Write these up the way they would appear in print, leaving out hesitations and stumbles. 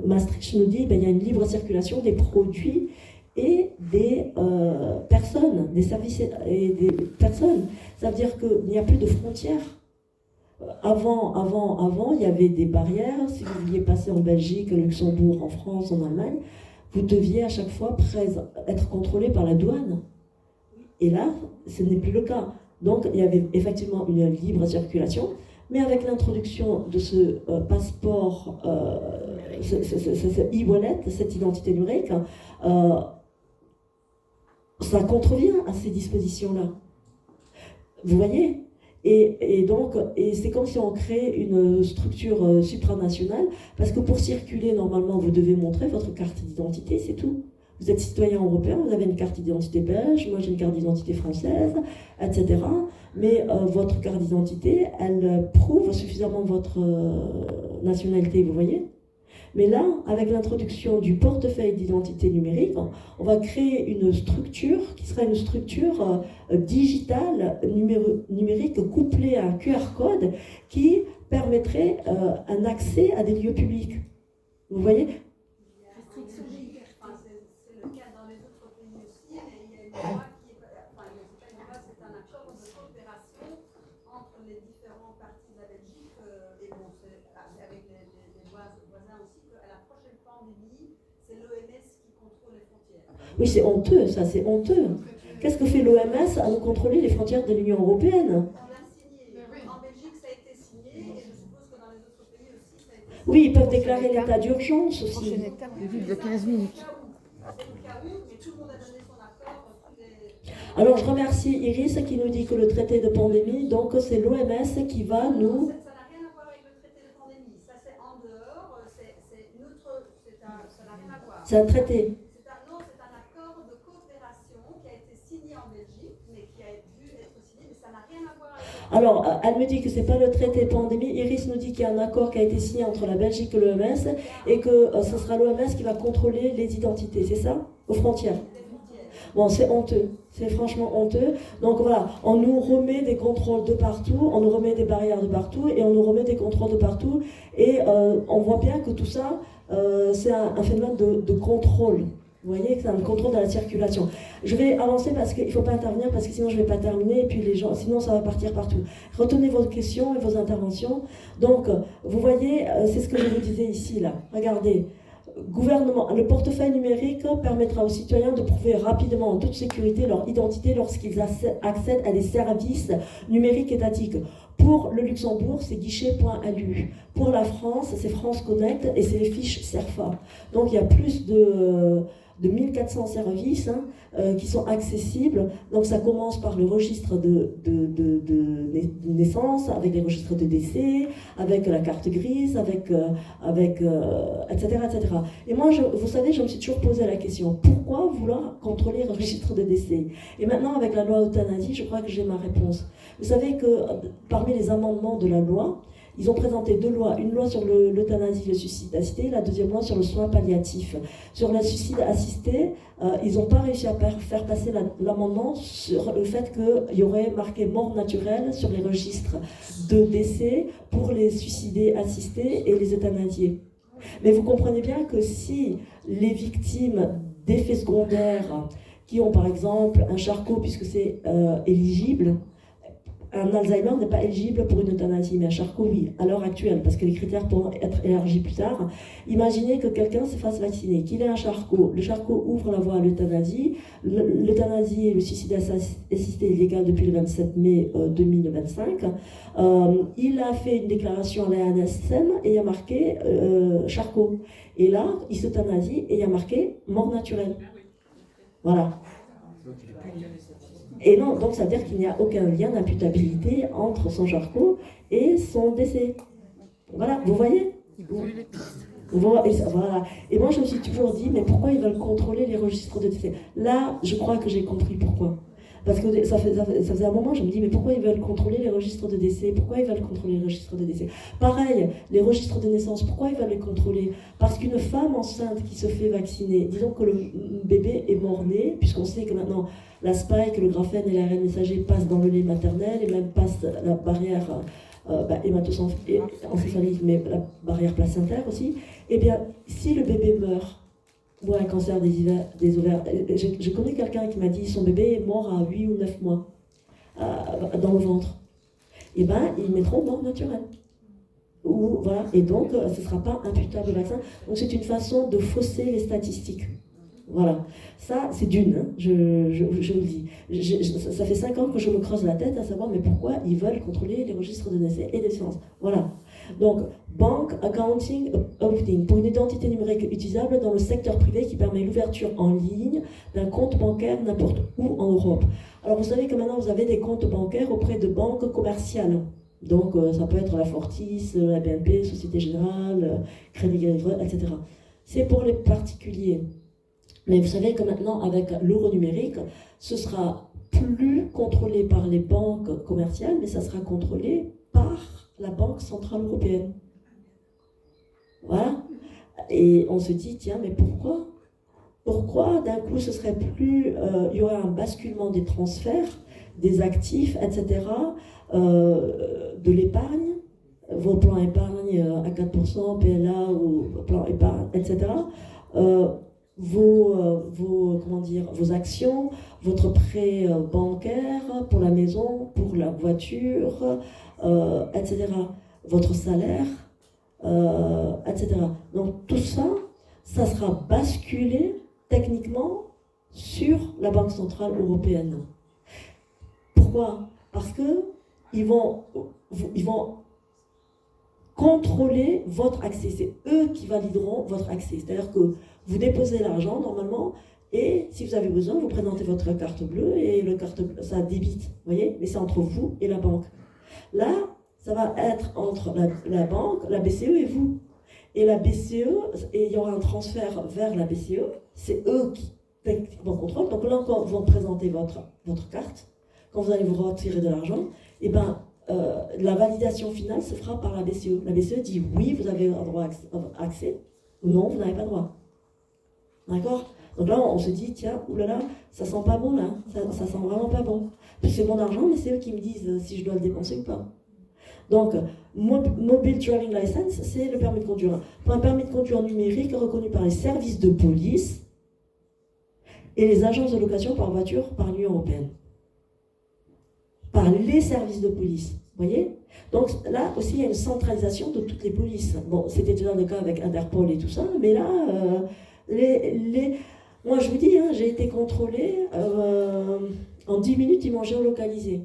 Maastricht nous dit qu'il y a une libre circulation des produits et des personnes, des services et des personnes. Ça veut dire qu'il n'y a plus de frontières. Avant, il y avait des barrières. Si vous vouliez passer en Belgique, au Luxembourg, en France, en Allemagne, vous deviez à chaque fois être contrôlé par la douane. Et là, ce n'est plus le cas. Donc, il y avait effectivement une libre circulation, mais avec l'introduction de ce passeport, ce e-wallet, cette identité numérique, ça contrevient à ces dispositions-là. Vous voyez ? Et donc, c'est comme si on crée une structure supranationale, parce que pour circuler, normalement, vous devez montrer votre carte d'identité, c'est tout. Vous êtes citoyen européen, vous avez une carte d'identité belge, moi j'ai une carte d'identité française, etc. Mais votre carte d'identité, elle prouve suffisamment votre nationalité, vous voyez ? Mais là, avec l'introduction du portefeuille d'identité numérique, on va créer une structure qui sera une structure digitale, numérique, couplée à un QR code qui permettrait un accès à des lieux publics. Vous voyez ? C'est le cas dans les autres pays aussi, mais il y a une loi qui est, enfin, c'est pas une loi, c'est un accord de coopération entre les différentes parties de la Belgique, et bon, c'est avec les voisins aussi, qu'à la prochaine pandémie, c'est l'OMS qui contrôle les frontières. Oui, c'est honteux, ça, c'est honteux. Qu'est-ce que fait l'OMS à nous contrôler les frontières de l'Union européenne ? On l'a signé. En Belgique, ça a été signé, et je suppose que dans les autres pays aussi, ça a été signé. Oui, ils peuvent déclarer l'état d'urgence aussi. Le vide de 15 minutes. Alors je remercie Iris qui nous dit que le traité de pandémie, donc c'est l'OMS qui va nous... Ça n'a rien à voir avec le traité de pandémie, ça c'est en dehors, c'est neutre, ça n'a rien à voir. C'est un traité. Non, c'est un accord de coopération qui a été signé en Belgique, mais qui a dû être signé, mais ça n'a rien à voir avec... Alors, elle me dit que c'est pas le traité de pandémie. Iris nous dit qu'il y a un accord qui a été signé entre la Belgique et l'OMS et que ce sera l'OMS qui va contrôler les identités, c'est ça ? Aux frontières. Bon, c'est honteux, c'est franchement honteux. Donc voilà, on nous remet des contrôles de partout, on nous remet des barrières de partout et on nous remet des contrôles de partout. Et on voit bien que tout ça, c'est un phénomène de contrôle. Vous voyez, c'est un contrôle de la circulation. Je vais avancer parce qu'il ne faut pas intervenir, parce que sinon je ne vais pas terminer, et puis les gens, sinon ça va partir partout. Retenez vos questions et vos interventions. Donc, vous voyez, c'est ce que je vous disais ici, là. Regardez. Gouvernement, le portefeuille numérique permettra aux citoyens de prouver rapidement en toute sécurité leur identité lorsqu'ils accèdent à des services numériques étatiques. Pour le Luxembourg, c'est guichet.lu. Pour la France, c'est France Connect et c'est les fiches CERFA. Donc il y a plus de 1400 services qui sont accessibles. Donc ça commence par le registre de naissance, avec les registres de décès, avec la carte grise, etc., etc. Et moi, vous savez, je me suis toujours posé la question, pourquoi vouloir contrôler le registre de décès ? Et maintenant, avec la loi euthanasie, je crois que j'ai ma réponse. Vous savez que parmi les amendements de la loi, ils ont présenté deux lois, une loi sur l'euthanasie, le suicide assisté, la deuxième loi sur le soin palliatif. Sur le suicide assisté, ils n'ont pas réussi à faire passer l'amendement sur le fait qu'il y aurait marqué mort naturelle sur les registres de décès pour les suicidés assistés et les euthanasiés. Mais vous comprenez bien que si les victimes d'effets secondaires qui ont par exemple un Charcot, puisque c'est éligible, un Alzheimer n'est pas éligible pour une euthanasie, mais un Charcot, oui, à l'heure actuelle, parce que les critères pourront être élargis plus tard. Imaginez que quelqu'un se fasse vacciner, qu'il ait un Charcot. Le Charcot ouvre la voie à l'euthanasie. L'euthanasie et le suicide assisté est légal depuis le 27 mai 2025. Il a fait une déclaration à la NSM et il y a marqué Charcot. Et là, il s'euthanasie et il y a marqué mort naturelle. Voilà. Et non, donc ça veut dire qu'il n'y a aucun lien d'imputabilité entre son Charcot et son décès. Voilà, vous voyez ? Voilà. Et moi je me suis toujours dit, mais pourquoi ils veulent contrôler les registres de décès ? Là, je crois que j'ai compris pourquoi. Parce que ça faisait un moment, je me dis, mais pourquoi ils veulent contrôler les registres de décès ? Pourquoi ils veulent contrôler les registres de décès ? Pareil, les registres de naissance, pourquoi ils veulent les contrôler ? Parce qu'une femme enceinte qui se fait vacciner, disons que le bébé est mort-né, puisqu'on sait que maintenant la spike, le graphène et l'ARN messager passent dans le lait maternel et même passent la barrière hématoencéphalite, mais la barrière placentaire aussi, eh bien, si le bébé meurt, ou un cancer des ovaires, j'ai connu quelqu'un qui m'a dit son bébé est mort à 8 ou 9 mois dans le ventre, eh bien, ils mettront mort naturelle. Ou, voilà. Et donc, ce ne sera pas imputable au vaccin. Donc, c'est une façon de fausser les statistiques. Voilà. Ça, c'est d'une, hein, je vous le dis. Ça fait 5 ans que je me creuse la tête à savoir, mais pourquoi ils veulent contrôler les registres de naissance et des séances. Voilà. Donc, Bank Accounting Opening, pour une identité numérique utilisable dans le secteur privé qui permet l'ouverture en ligne d'un compte bancaire n'importe où en Europe. Alors, vous savez que maintenant, vous avez des comptes bancaires auprès de banques commerciales. Donc, ça peut être la Fortis, la BNP, Société Générale, Crédit Agricole, etc. C'est pour les particuliers. Mais vous savez que maintenant, avec l'euro numérique, ce sera plus contrôlé par les banques commerciales, mais ça sera contrôlé par la Banque Centrale Européenne. Voilà. Et on se dit, tiens, mais pourquoi ? Pourquoi d'un coup, ce serait plus... il y aurait un basculement des transferts, des actifs, etc., de l'épargne, vos plans épargne à 4%, PLA ou plan épargne, etc., vos actions, votre prêt bancaire pour la maison, pour la voiture, etc., votre salaire, etc. Donc tout ça, ça sera basculé techniquement sur la Banque Centrale Européenne. Pourquoi ? Parce que ils vont contrôler votre accès. C'est eux qui valideront votre accès. C'est-à-dire que vous déposez l'argent normalement et si vous avez besoin, vous présentez votre carte bleue et le carte bleue, ça débite. Vous voyez ? Mais c'est entre vous et la banque. Là, ça va être entre la banque, la BCE et vous. Et la BCE, et il y aura un transfert vers la BCE, c'est eux qui techniquement contrôlent. Donc là encore, vous présentez votre carte. Quand vous allez vous retirer de l'argent, eh ben, la validation finale se fera par la BCE. La BCE dit oui, vous avez un droit à accès, ou non, vous n'avez pas droit. D'accord ? Donc là, on se dit, tiens, oulala, ça sent pas bon là, ça sent vraiment pas bon. C'est mon argent, mais c'est eux qui me disent si je dois le dépenser ou pas. Donc, Mobile Driving License, c'est le permis de conduire. Pour un permis de conduire numérique reconnu par les services de police et les agences de location par voiture par l'Union européenne. Par les services de police, vous voyez ? Donc là aussi, il y a une centralisation de toutes les polices. Bon, c'était déjà le cas avec Interpol et tout ça, mais là, moi je vous dis, hein, j'ai été contrôlée, en 10 minutes, ils m'ont géolocalisé.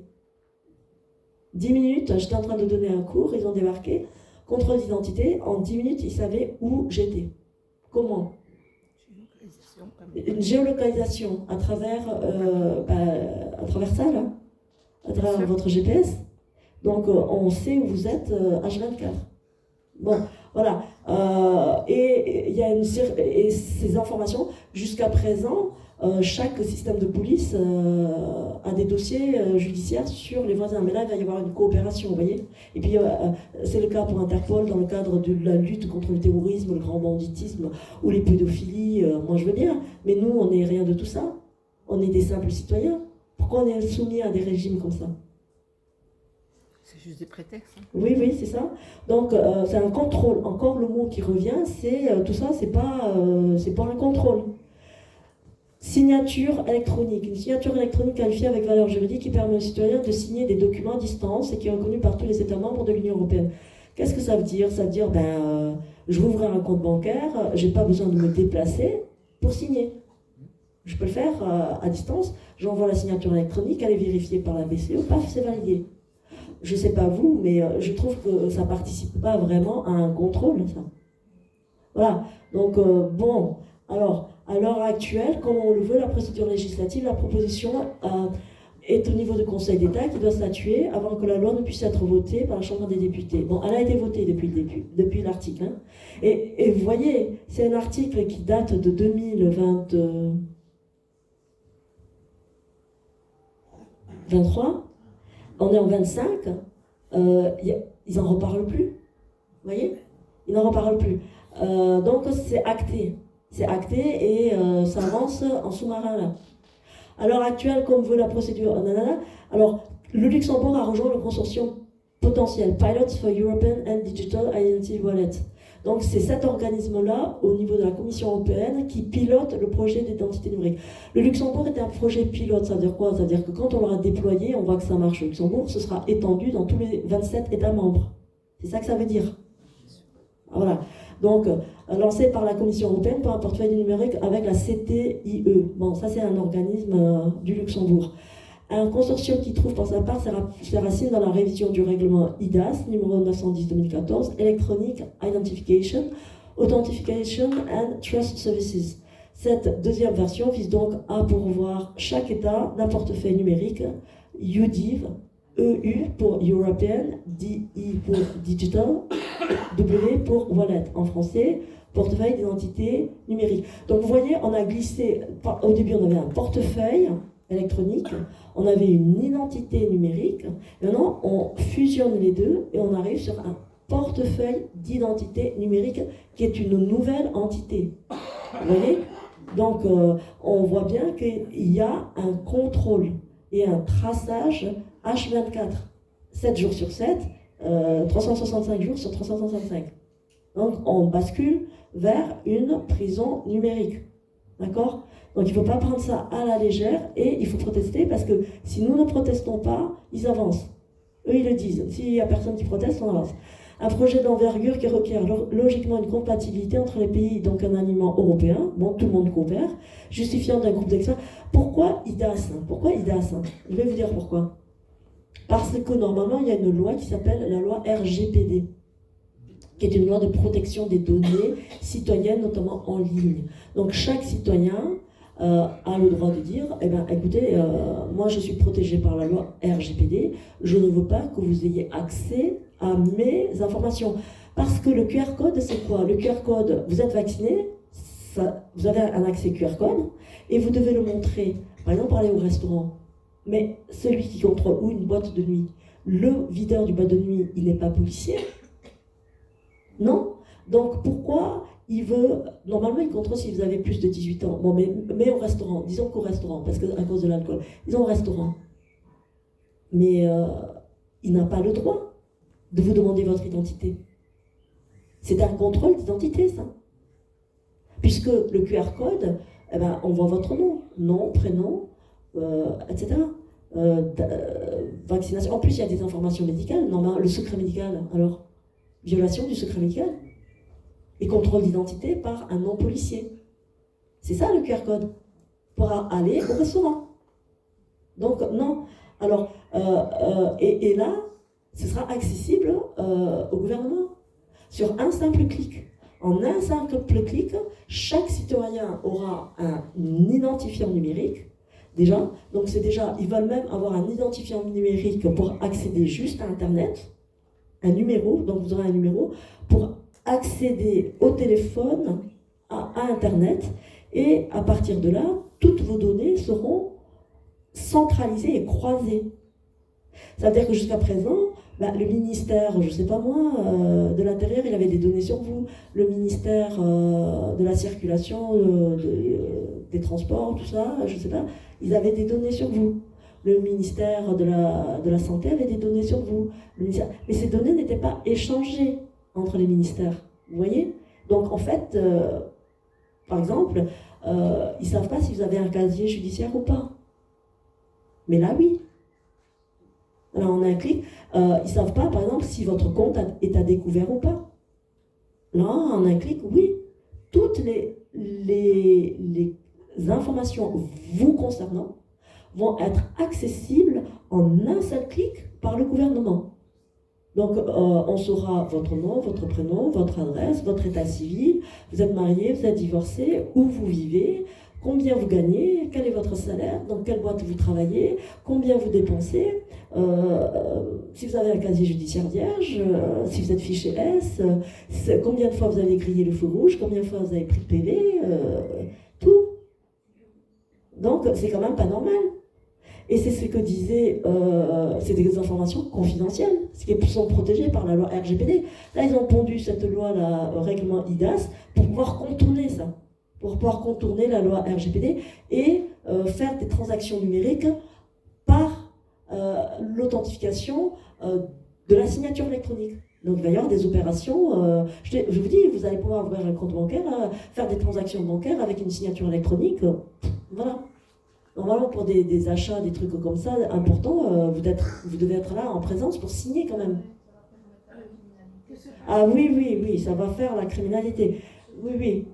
10 minutes, j'étais en train de donner un cours, ils ont débarqué, contrôle d'identité, en 10 minutes, ils savaient où j'étais. Comment ? Une géolocalisation à travers ça, là. À travers votre GPS. Donc, on sait où vous êtes H24. Bon, voilà. Et il y a et ces informations, jusqu'à présent, chaque système de police a des dossiers judiciaires sur les voisins. Mais là, il va y avoir une coopération, vous voyez. Et puis, c'est le cas pour Interpol, dans le cadre de la lutte contre le terrorisme, le grand banditisme ou les pédophilies, moi je veux bien. Mais nous, on n'est rien de tout ça. On est des simples citoyens. Pourquoi on est soumis à des régimes comme ça ? C'est juste des prétextes. Hein. Oui, c'est ça. Donc, c'est un contrôle. Encore le mot qui revient, c'est tout ça, c'est pas un contrôle. Signature électronique. Une signature électronique qualifiée avec valeur juridique qui permet aux citoyens de signer des documents à distance et qui est reconnue par tous les États membres de l'Union européenne. Qu'est-ce que ça veut dire ? Ça veut dire, je vais ouvrir un compte bancaire, j'ai pas besoin de me déplacer pour signer. Je peux le faire à distance, j'envoie la signature électronique, elle est vérifiée par la BCE, paf, c'est validé. Je ne sais pas vous, mais je trouve que ça ne participe pas vraiment à un contrôle, ça. Voilà, donc bon, alors, à l'heure actuelle, comme on le veut, la procédure législative, la proposition est au niveau du Conseil d'État qui doit statuer avant que la loi ne puisse être votée par la Chambre des députés. Bon, elle a été votée depuis le début, depuis l'article. Hein. Et vous voyez, c'est un article qui date de 2023, on est en 25, ils n'en reparlent plus. Vous voyez ? Ils n'en reparlent plus. Donc c'est acté. C'est acté et ça avance en sous-marin là. À l'heure actuelle, comme veut la procédure, alors le Luxembourg a rejoint le consortium potentiel, Pilots for European and Digital Identity Wallet. Donc c'est cet organisme-là, au niveau de la Commission européenne, qui pilote le projet d'identité numérique. Le Luxembourg était un projet pilote, ça veut dire quoi? Ça veut dire que quand on l'aura déployé, on voit que ça marche au Luxembourg, ce sera étendu dans tous les 27 États membres. C'est ça que ça veut dire. Voilà. Donc, lancé par la Commission européenne pour un portefeuille numérique avec la CTIE. Bon, ça c'est un organisme du Luxembourg. Un consortium qui trouve pour sa part ses racines dans la révision du règlement IDAS, numéro 910-2014, Electronic Identification, Authentication and Trust Services. Cette deuxième version vise donc à pourvoir chaque État d'un portefeuille numérique, UDIV, EU pour European, DI pour Digital, W pour Wallet en français, portefeuille d'identité numérique. Donc vous voyez, on a glissé, au début on avait un portefeuille électronique, on avait une identité numérique, et maintenant on fusionne les deux et on arrive sur un portefeuille d'identité numérique qui est une nouvelle entité. Vous voyez? Donc on voit bien qu'il y a un contrôle et un traçage H24, 7 jours sur 7, 365 jours sur 365. Donc on bascule vers une prison numérique. D'accord? Donc il ne faut pas prendre ça à la légère et il faut protester parce que si nous ne protestons pas, ils avancent. Eux, ils le disent. S'il n'y a personne qui proteste, on avance. Un projet d'envergure qui requiert logiquement une compatibilité entre les pays, donc un alignement européen, bon, tout le monde coopère, justifiant d'un groupe d'experts. Pourquoi IDAS? Pourquoi IDAS? Je vais vous dire pourquoi. Parce que normalement, il y a une loi qui s'appelle la loi RGPD, qui est une loi de protection des données citoyennes, notamment en ligne. Donc chaque citoyen a le droit de dire, eh ben, écoutez, moi je suis protégé par la loi RGPD, je ne veux pas que vous ayez accès à mes informations. Parce que le QR code, c'est quoi? Le QR code, vous êtes vacciné, vous avez un accès QR code, et vous devez le montrer, par exemple, pour aller au restaurant. Mais celui qui contrôle, ou une boîte de nuit, le videur du boîte de nuit, il n'est pas policier? Non? Donc pourquoi il veut... Normalement, il contrôle si vous avez plus de 18 ans. Bon, mais au restaurant, disons qu'au restaurant, parce que à cause de l'alcool, disons au restaurant. Mais il n'a pas le droit de vous demander votre identité. C'est un contrôle d'identité, ça. Puisque le QR code, eh ben, on voit votre nom, prénom, etc. Vaccination. En plus, il y a des informations médicales. Normalement, le secret médical, alors, violation du secret médical. Et contrôle d'identité par un non-policier. C'est ça le QR code. Pour aller au restaurant. Donc, non. Alors, et là, ce sera accessible au gouvernement. Sur un simple clic. En un simple clic, chaque citoyen aura un identifiant numérique. Déjà, donc c'est déjà, ils veulent même avoir un identifiant numérique pour accéder juste à Internet. Un numéro, donc vous aurez un numéro pour accéder au téléphone, à Internet, et à partir de là, toutes vos données seront centralisées et croisées. Ça veut dire que jusqu'à présent, le ministère, je ne sais pas moi, de l'Intérieur, il avait des données sur vous. Le ministère de la Circulation, des Transports, tout ça, je ne sais pas, ils avaient des données sur vous. Le ministère de la Santé avait des données sur vous. Mais ces données n'étaient pas échangées entre les ministères. Vous voyez? Donc en fait, par exemple, ils ne savent pas si vous avez un casier judiciaire ou pas. Mais là, oui. Alors en un clic, ils ne savent pas, par exemple, si votre compte est à découvert ou pas. Là, en un clic, oui. Toutes les informations vous concernant vont être accessibles en un seul clic par le gouvernement. Donc, on saura votre nom, votre prénom, votre adresse, votre état civil, vous êtes marié, vous êtes divorcé, où vous vivez, combien vous gagnez, quel est votre salaire, dans quelle boîte vous travaillez, combien vous dépensez, si vous avez un casier judiciaire vierge, si vous êtes fiché S, combien de fois vous avez grillé le feu rouge, combien de fois vous avez pris le PV, tout. Donc, c'est quand même pas normal. Et c'est ce que disaient, c'est des informations confidentielles, ce qui sont protégées par la loi RGPD. Là, ils ont pondu cette loi, le règlement IDAS, pour pouvoir contourner ça, pour pouvoir contourner la loi RGPD et faire des transactions numériques par l'authentification de la signature électronique. Donc il va y avoir des opérations, je vous dis, vous allez pouvoir ouvrir un compte bancaire, faire des transactions bancaires avec une signature électronique, voilà. Normalement pour des achats, des trucs comme ça importants, vous devez être là en présence pour signer quand même. Ah oui, ça va faire la criminalité. Oui.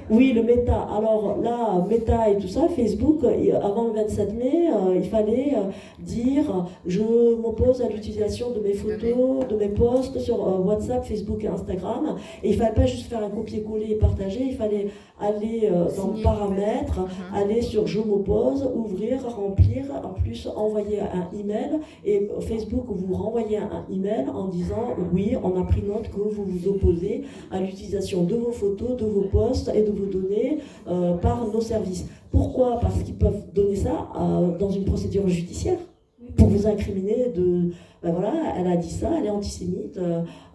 Oui, le méta. Alors là, méta et tout ça, Facebook, avant le 27 mai, il fallait dire je m'oppose à l'utilisation de mes photos, de mes posts sur WhatsApp, Facebook et Instagram. Et il ne fallait pas juste faire un copier-coller et partager, il fallait aller dans paramètres, aller sur je m'oppose, ouvrir, remplir, en plus envoyer un email. Et Facebook vous renvoyez un email en disant oui, on a pris note que vous vous opposez à l'utilisation de vos photos, de vos posts et de vos données par nos services. Pourquoi? Parce qu'ils peuvent donner ça dans une procédure judiciaire pour vous incriminer de ben voilà, elle a dit ça, elle est antisémite,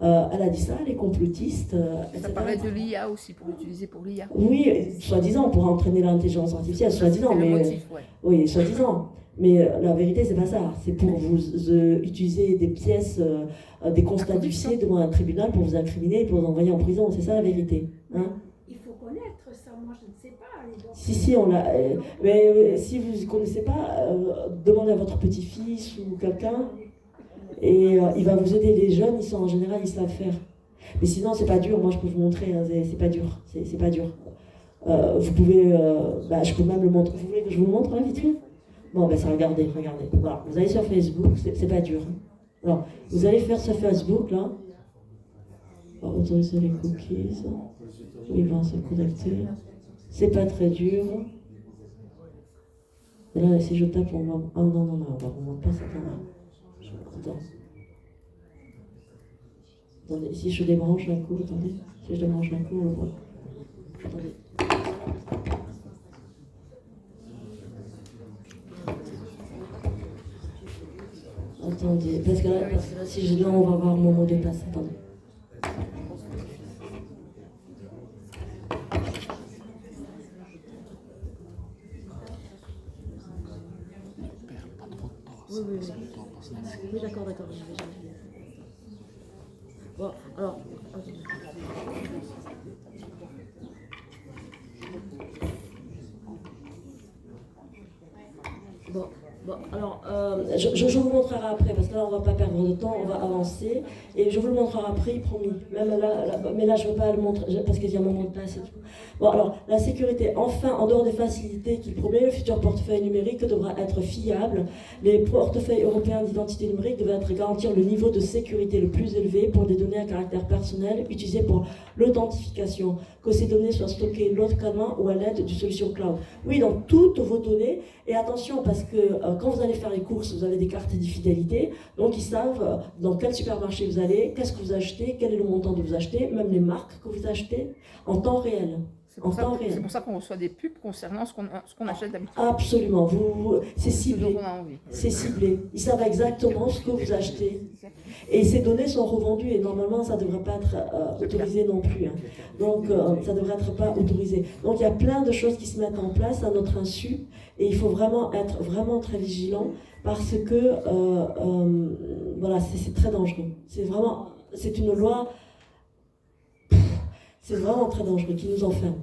elle a dit ça, elle est complotiste, etc. Ça parlait de l'IA aussi, pour l'utiliser pour l'IA. Oui, soi-disant, pour entraîner l'intelligence artificielle, soi-disant, mais motif, ouais. oui, soi-disant. Mais la vérité, c'est pas ça. C'est pour vous utiliser des pièces, des constats d'huissier devant un tribunal pour vous incriminer et pour vous envoyer en prison. C'est ça la vérité. Hein? Il faut connaître ça. Moi, je ne sais pas. Si, on l'a. Mais si vous ne connaissez pas, demandez à votre petit-fils ou quelqu'un et il va vous aider. Les jeunes, en général, ils savent faire. Mais sinon, c'est pas dur. Moi, je peux vous montrer. Hein, c'est pas dur. C'est pas dur. Vous pouvez. Je peux même le montrer. Vous voulez que je vous le montre là, vite fait? Bon, ben ça, regardez. Voilà. Vous allez sur Facebook, c'est pas dur. Alors, vous allez faire ce Facebook là. Autoriser les cookies. Il va se connecter. C'est pas très dur. Et là, si je tape, on va. Ah non, on va vous pas ça. Attends. Attendez, si je débranche d'un coup, attendez. Si je débranche d'un coup, on voit. Attendez. Attendez, parce que là si je on va voir mon mot de passe. Attendez. Oui, d'accord. Bon, alors. Bon, alors, je vous montrerai après, parce que là, on ne va pas perdre de temps, on va avancer, et je vous le montrerai après, promis. Même mais là, je ne veux pas le montrer, parce qu'il y a un moment de place et tout. Bon, alors, la sécurité, enfin, en dehors des facilités qu'il promet, le futur portefeuille numérique devra être fiable. Les portefeuilles européens d'identité numérique devraient garantir le niveau de sécurité le plus élevé pour des données à caractère personnel utilisées pour l'authentification, que ces données soient stockées localement ou à l'aide d'une solution cloud. Oui, donc toutes vos données, et attention, parce que quand vous allez faire les courses, vous avez des cartes de fidélité, donc ils savent dans quel supermarché vous allez, qu'est-ce que vous achetez, quel est le montant que vous achetez, même les marques que vous achetez, en temps réel. C'est pour ça qu'on reçoit des pubs concernant ce qu'on achète d'habitude. Absolument, c'est ciblé. C'est ciblé. Ils savent exactement ce que vous achetez. Et ces données sont revendues et normalement ça ne devrait pas être autorisé non plus. Hein. Donc ça ne devrait être pas autorisé. Donc il y a plein de choses qui se mettent en place à notre insu et il faut vraiment être vraiment très vigilant parce que voilà, c'est très dangereux. C'est une loi. C'est vraiment très dangereux, qui nous enferme.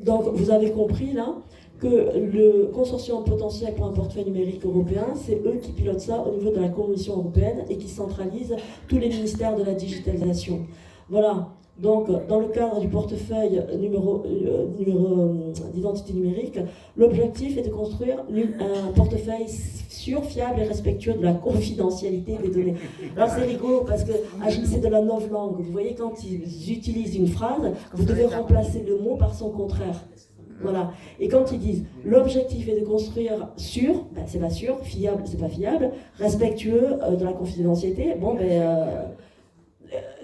Donc, vous avez compris, là, que le consortium potentiel pour un portefeuille numérique européen, c'est eux qui pilotent ça au niveau de la Commission européenne et qui centralisent tous les ministères de la digitalisation. Voilà. Donc, dans le cadre du portefeuille d'identité numérique, l'objectif est de construire un portefeuille sûr, fiable et respectueux de la confidentialité des données. Alors c'est rigolo parce que c'est de la novlangue. Vous voyez, quand ils utilisent une phrase, vous devez remplacer le mot par son contraire. Voilà. Et quand ils disent l'objectif est de construire sûr, ben, c'est pas sûr, fiable, c'est pas fiable, respectueux de la confidentialité, bon ben.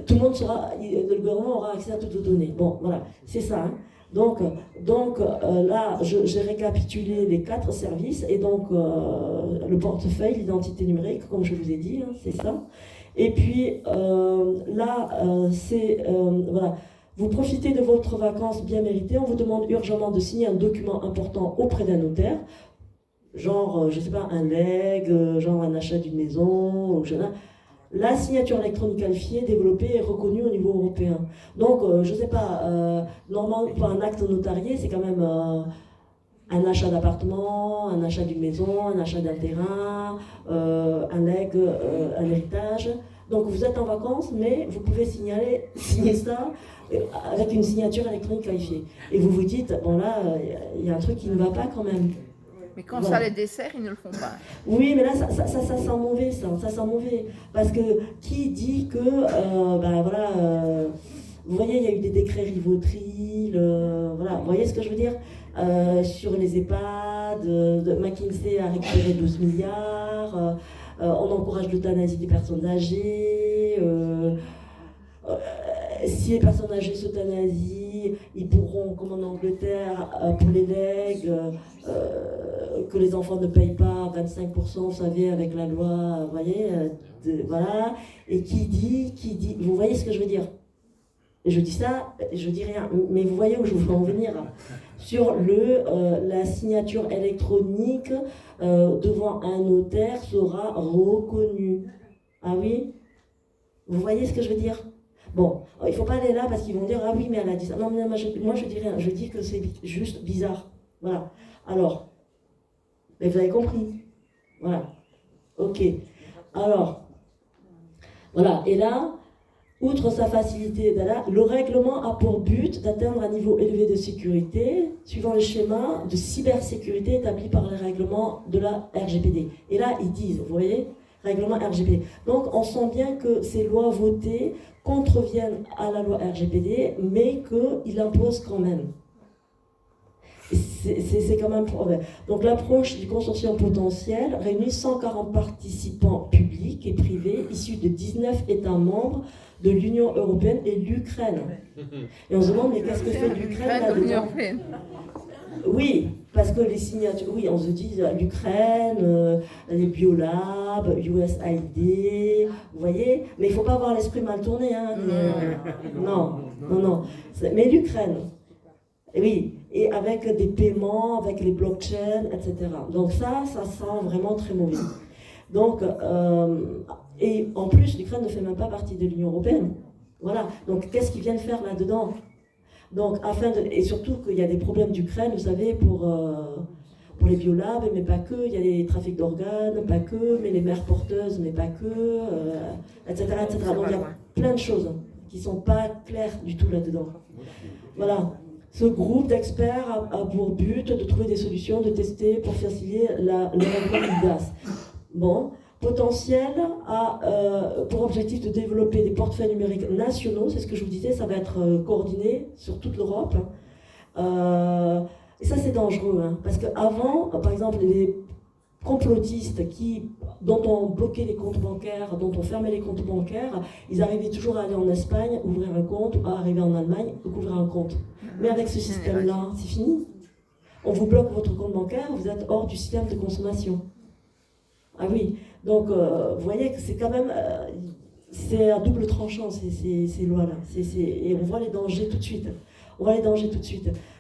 Tout le monde le gouvernement aura accès à toutes les données. Bon, voilà, c'est ça. Hein. Donc là, j'ai récapitulé les 4 services et donc le portefeuille, l'identité numérique, comme je vous ai dit, hein, c'est ça. Et puis voilà. Vous profitez de votre vacances bien méritées. On vous demande urgemment de signer un document important auprès d'un notaire. genre, je sais pas, un leg, genre un achat d'une maison, ou je sais pas, la signature électronique qualifiée développée et reconnue au niveau européen. Donc, je sais pas, normalement, pour un acte notarié, c'est quand même un achat d'appartement, un achat d'une maison, un achat d'un terrain, un leg, un héritage. Donc, vous êtes en vacances, mais vous pouvez signer ça avec une signature électronique qualifiée. Et vous vous dites, bon là, il y a un truc qui ne va pas quand même. Mais quand Voilà. ça les dessert, ils ne le font pas. Oui, mais là, ça sent mauvais, ça sent mauvais. Parce que qui dit que, ben voilà, vous voyez, il y a eu des décrets Rivotril, voilà, vous voyez ce que je veux dire sur les EHPAD, McKinsey a récupéré 12 milliards, on encourage l'euthanasie des personnes âgées, si les personnes âgées s'euthanasient, ils pourront, comme en Angleterre, pour les legs, que les enfants ne payent pas 25%, vous savez, avec la loi, vous voyez, voilà. Et qui dit, vous voyez ce que je veux dire? Je dis ça, je dis rien, mais vous voyez où je veux en venir. Sur la signature électronique devant un notaire sera reconnue. Ah oui? Vous voyez ce que je veux dire? Bon, il ne faut pas aller là parce qu'ils vont dire ah oui, mais elle a dit ça. Non, mais moi je dis rien, je dis que c'est juste bizarre. Voilà. Alors, mais vous avez compris. Voilà. Ok. Alors, voilà. Et là, outre sa facilité, le règlement a pour but d'atteindre un niveau élevé de sécurité, suivant les schémas de cybersécurité établis par les règlements de la RGPD. Et là, ils disent, vous voyez, règlement RGPD. Donc, on sent bien que ces lois votées contreviennent à la loi RGPD, mais qu'ils l'imposent quand même. C'est quand même problème. Donc l'approche du consortium potentiel réunit 140 participants publics et privés issus de 19 États membres de l'Union européenne et l'Ukraine. Et on se demande, mais qu'est-ce que fait l'Ukraine là-dedans? Oui, parce que les signatures, oui, on se dit l'Ukraine, les biolabs, USAID, vous voyez, mais il ne faut pas avoir l'esprit mal tourné, hein. Non. Mais l'Ukraine, oui, et avec des paiements, avec les blockchains, etc. Donc ça sent vraiment très mauvais. Donc, et en plus, l'Ukraine ne fait même pas partie de l'Union européenne. Voilà, donc qu'est-ce qu'ils viennent faire là-dedans? Donc, et surtout qu'il y a des problèmes d'Ukraine, vous savez, pour les biolabs, mais pas que, il y a les trafics d'organes, pas que, mais les mères porteuses, mais pas que, etc., etc. Donc il y a plein de choses qui ne sont pas claires du tout là-dedans. Voilà. Ce groupe d'experts a pour but de trouver des solutions, de tester pour faciliter le règlement IDAS. Bon, potentiel a pour objectif de développer des portefeuilles numériques nationaux, c'est ce que je vous disais, ça va être coordonné sur toute l'Europe. Et ça c'est dangereux, hein, parce qu'avant, par exemple, les complotistes dont on bloquait les comptes bancaires, dont on fermait les comptes bancaires, ils arrivaient toujours à aller en Espagne, ouvrir un compte, ou à arriver en Allemagne, ouvrir un compte. Mais avec ce système-là, c'est fini. On vous bloque votre compte bancaire, vous êtes hors du système de consommation. Ah oui, donc vous voyez que c'est quand même, c'est à double tranchant ces lois-là. Et on voit les dangers tout de suite.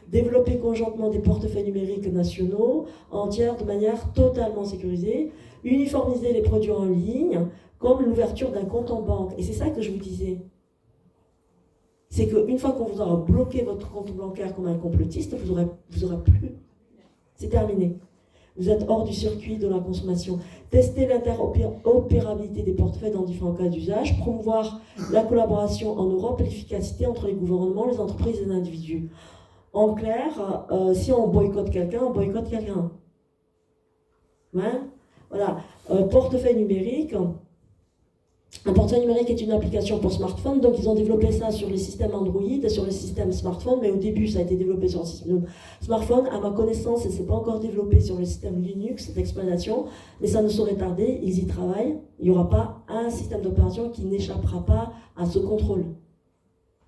Développer conjointement des portefeuilles numériques nationaux entières de manière totalement sécurisée, uniformiser les produits en ligne, comme l'ouverture d'un compte en banque. Et c'est ça que je vous disais. C'est qu'une fois qu'on vous aura bloqué votre compte bancaire comme un complotiste, vous aurez plus. C'est terminé. Vous êtes hors du circuit de la consommation. Tester l'interopérabilité des portefeuilles dans différents cas d'usage, promouvoir la collaboration en Europe et l'efficacité entre les gouvernements, les entreprises et les individus. En clair, si on boycotte quelqu'un, on boycotte quelqu'un. Hein? Voilà. Portefeuille numérique. Un portefeuille numérique est une application pour smartphone, donc ils ont développé ça sur les systèmes Android, sur les systèmes smartphone, mais au début ça a été développé sur le système smartphone. À ma connaissance, ce n'est pas encore développé sur le système Linux d'exploitation, mais ça ne saurait tarder, ils y travaillent. Il n'y aura pas un système d'opération qui n'échappera pas à ce contrôle.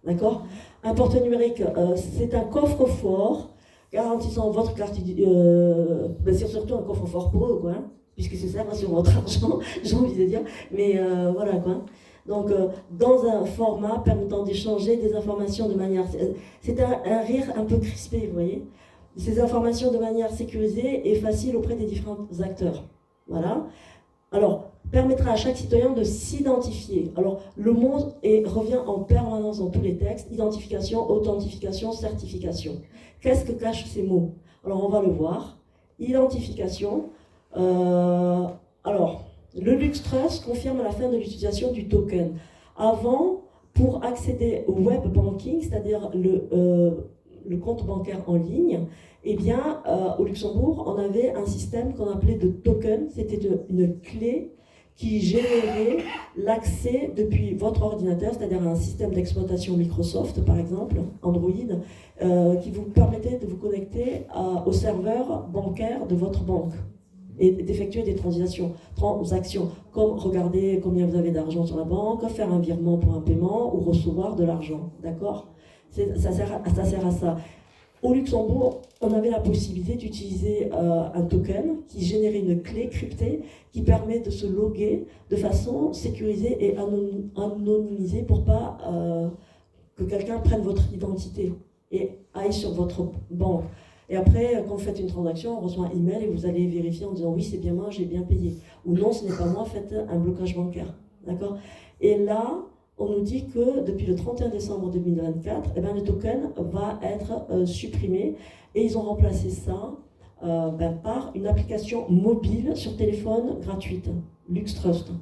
D'accord? Un portefeuille numérique, c'est un coffre-fort garantissant votre carte, c'est surtout un coffre-fort pour eux, quoi, hein, puisque c'est ça sur votre argent, j'ai envie de dire, mais voilà quoi. Donc, dans un format permettant d'échanger des informations de manière... C'est un rire un peu crispé, vous voyez. ces informations de manière sécurisée et facile auprès des différents acteurs. Voilà. Alors, permettra à chaque citoyen de s'identifier. Alors, le mot revient en permanence dans tous les textes, identification, authentification, certification. Qu'est-ce que cachent ces mots? Alors, on va le voir. Identification. Alors, le LuxTrust confirme la fin de l'utilisation du token. Avant, pour accéder au web banking, c'est-à-dire le compte bancaire en ligne, eh bien, au Luxembourg, on avait un système qu'on appelait de token. C'était une clé qui générait l'accès depuis votre ordinateur, c'est-à-dire un système d'exploitation Microsoft, par exemple, Android, qui vous permettait de vous connecter au serveur bancaire de votre banque et d'effectuer des transactions, comme regarder combien vous avez d'argent sur la banque, faire un virement pour un paiement ou recevoir de l'argent, d'accord? Ça sert à ça. Au Luxembourg, on avait la possibilité d'utiliser un token qui générait une clé cryptée qui permet de se loguer de façon sécurisée et anonymisée pour pas que quelqu'un prenne votre identité et aille sur votre banque. Et après, quand vous faites une transaction, on reçoit un email et vous allez vérifier en disant oui, c'est bien moi, j'ai bien payé. Ou non, ce n'est pas moi, faites un blocage bancaire. D'accord? Et là, on nous dit que depuis le 31 décembre 2024, eh ben, le token va être supprimé et ils ont remplacé ça par une application mobile sur téléphone gratuite, LuxTrust,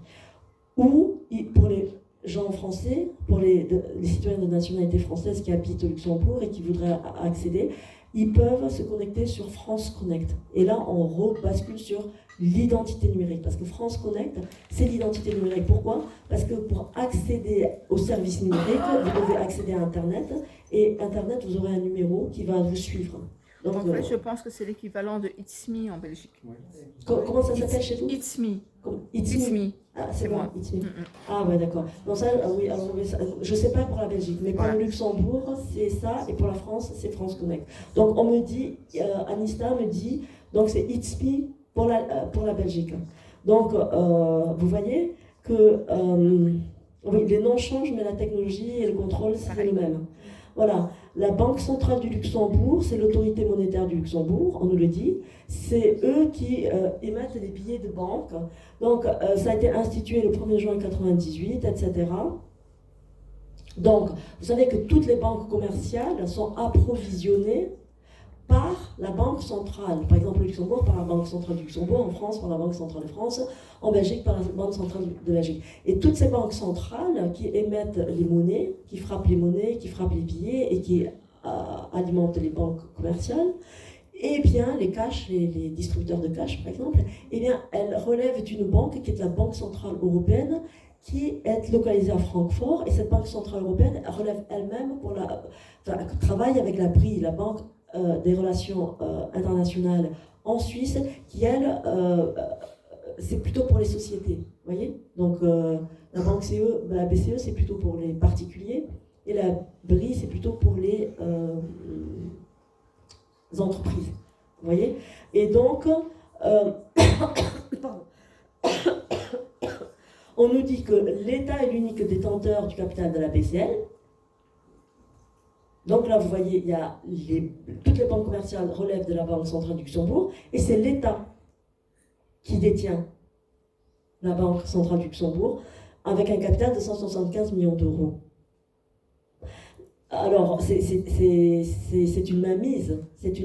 où pour les gens français, pour les citoyens de nationalité française qui habitent au Luxembourg et qui voudraient accéder, ils peuvent se connecter sur France Connect. Et là, on rebascule sur l'identité numérique. Parce que France Connect, c'est l'identité numérique. Pourquoi? Parce que pour accéder aux services numériques, vous devez accéder à Internet. Et Internet, vous aurez un numéro qui va vous suivre. Donc, en fait, je pense que c'est l'équivalent de It's Me en Belgique. Comment ça s'appelle chez vous? It's Me. It's Me. Ah, c'est moi. It's Me. Ah ouais, d'accord. Donc ça, oui, alors, je sais pas pour la Belgique, mais pour le Luxembourg, c'est ça, et pour la France, c'est France Connect. Donc on me dit, Anista me dit, donc c'est It's Me pour la Belgique. Donc vous voyez que oui, les noms changent, mais la technologie et le contrôle, c'est le même. Voilà, la Banque centrale du Luxembourg, c'est l'autorité monétaire du Luxembourg, on nous le dit. C'est eux qui émettent les billets de banque. Donc, ça a été institué le 1er juin 1998, etc. Donc, vous savez que toutes les banques commerciales sont approvisionnées par la Banque centrale. Par exemple, au Luxembourg, par la Banque centrale du Luxembourg, en France, par la Banque centrale de France, en Belgique, par la Banque centrale de Belgique. Et toutes ces banques centrales qui émettent les monnaies, qui frappent les monnaies, qui frappent les billets et qui alimentent les banques commerciales, eh bien, les cash, les distributeurs de cash, par exemple, eh bien, elles relèvent d'une banque qui est la Banque centrale européenne, qui est localisée à Francfort. Et cette Banque centrale européenne relève elle-même travaille avec la BRI, la Banque des relations internationales en Suisse, qui elle, c'est plutôt pour les sociétés, vous voyez. Donc la banque CE, la BCE, c'est plutôt pour les particuliers, et la BRI, c'est plutôt pour les entreprises, vous voyez. Et donc, on nous dit que l'État est l'unique détenteur du capital de la BCL. Donc là, vous voyez, il y a toutes les banques commerciales relèvent de la Banque centrale du Luxembourg, et c'est l'État qui détient la Banque centrale du Luxembourg, avec un capital de 175 millions d'euros. Alors, c'est une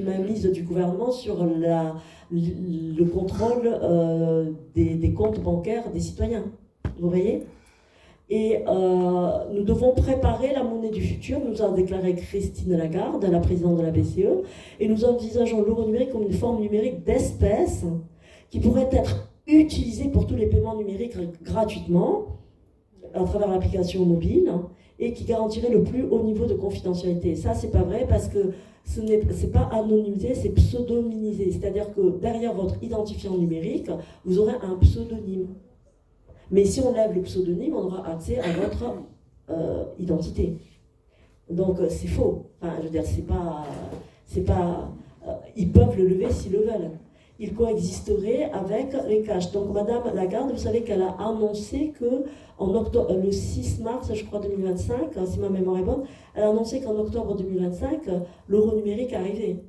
mainmise du gouvernement sur le contrôle des comptes bancaires des citoyens. Vous voyez ? Et nous devons préparer la monnaie du futur, nous a déclaré Christine Lagarde, la présidente de la BCE, et nous envisageons l'euro numérique comme une forme numérique d'espèce qui pourrait être utilisée pour tous les paiements numériques gratuitement à travers l'application mobile et qui garantirait le plus haut niveau de confidentialité. Ça, c'est pas vrai parce que c'est pas anonymisé, c'est pseudonymisé. C'est-à-dire que derrière votre identifiant numérique, vous aurez un pseudonyme. Mais si on lève le pseudonyme, on aura accès à votre identité. Donc c'est faux. Enfin, je veux dire, c'est pas. Ils peuvent le lever s'ils le veulent. Ils coexisteraient avec les cash. Donc Madame Lagarde, vous savez qu'elle a annoncé que le 6 mars, je crois 2025, si ma mémoire est bonne, elle a annoncé qu'en octobre 2025, l'euro numérique arrivait.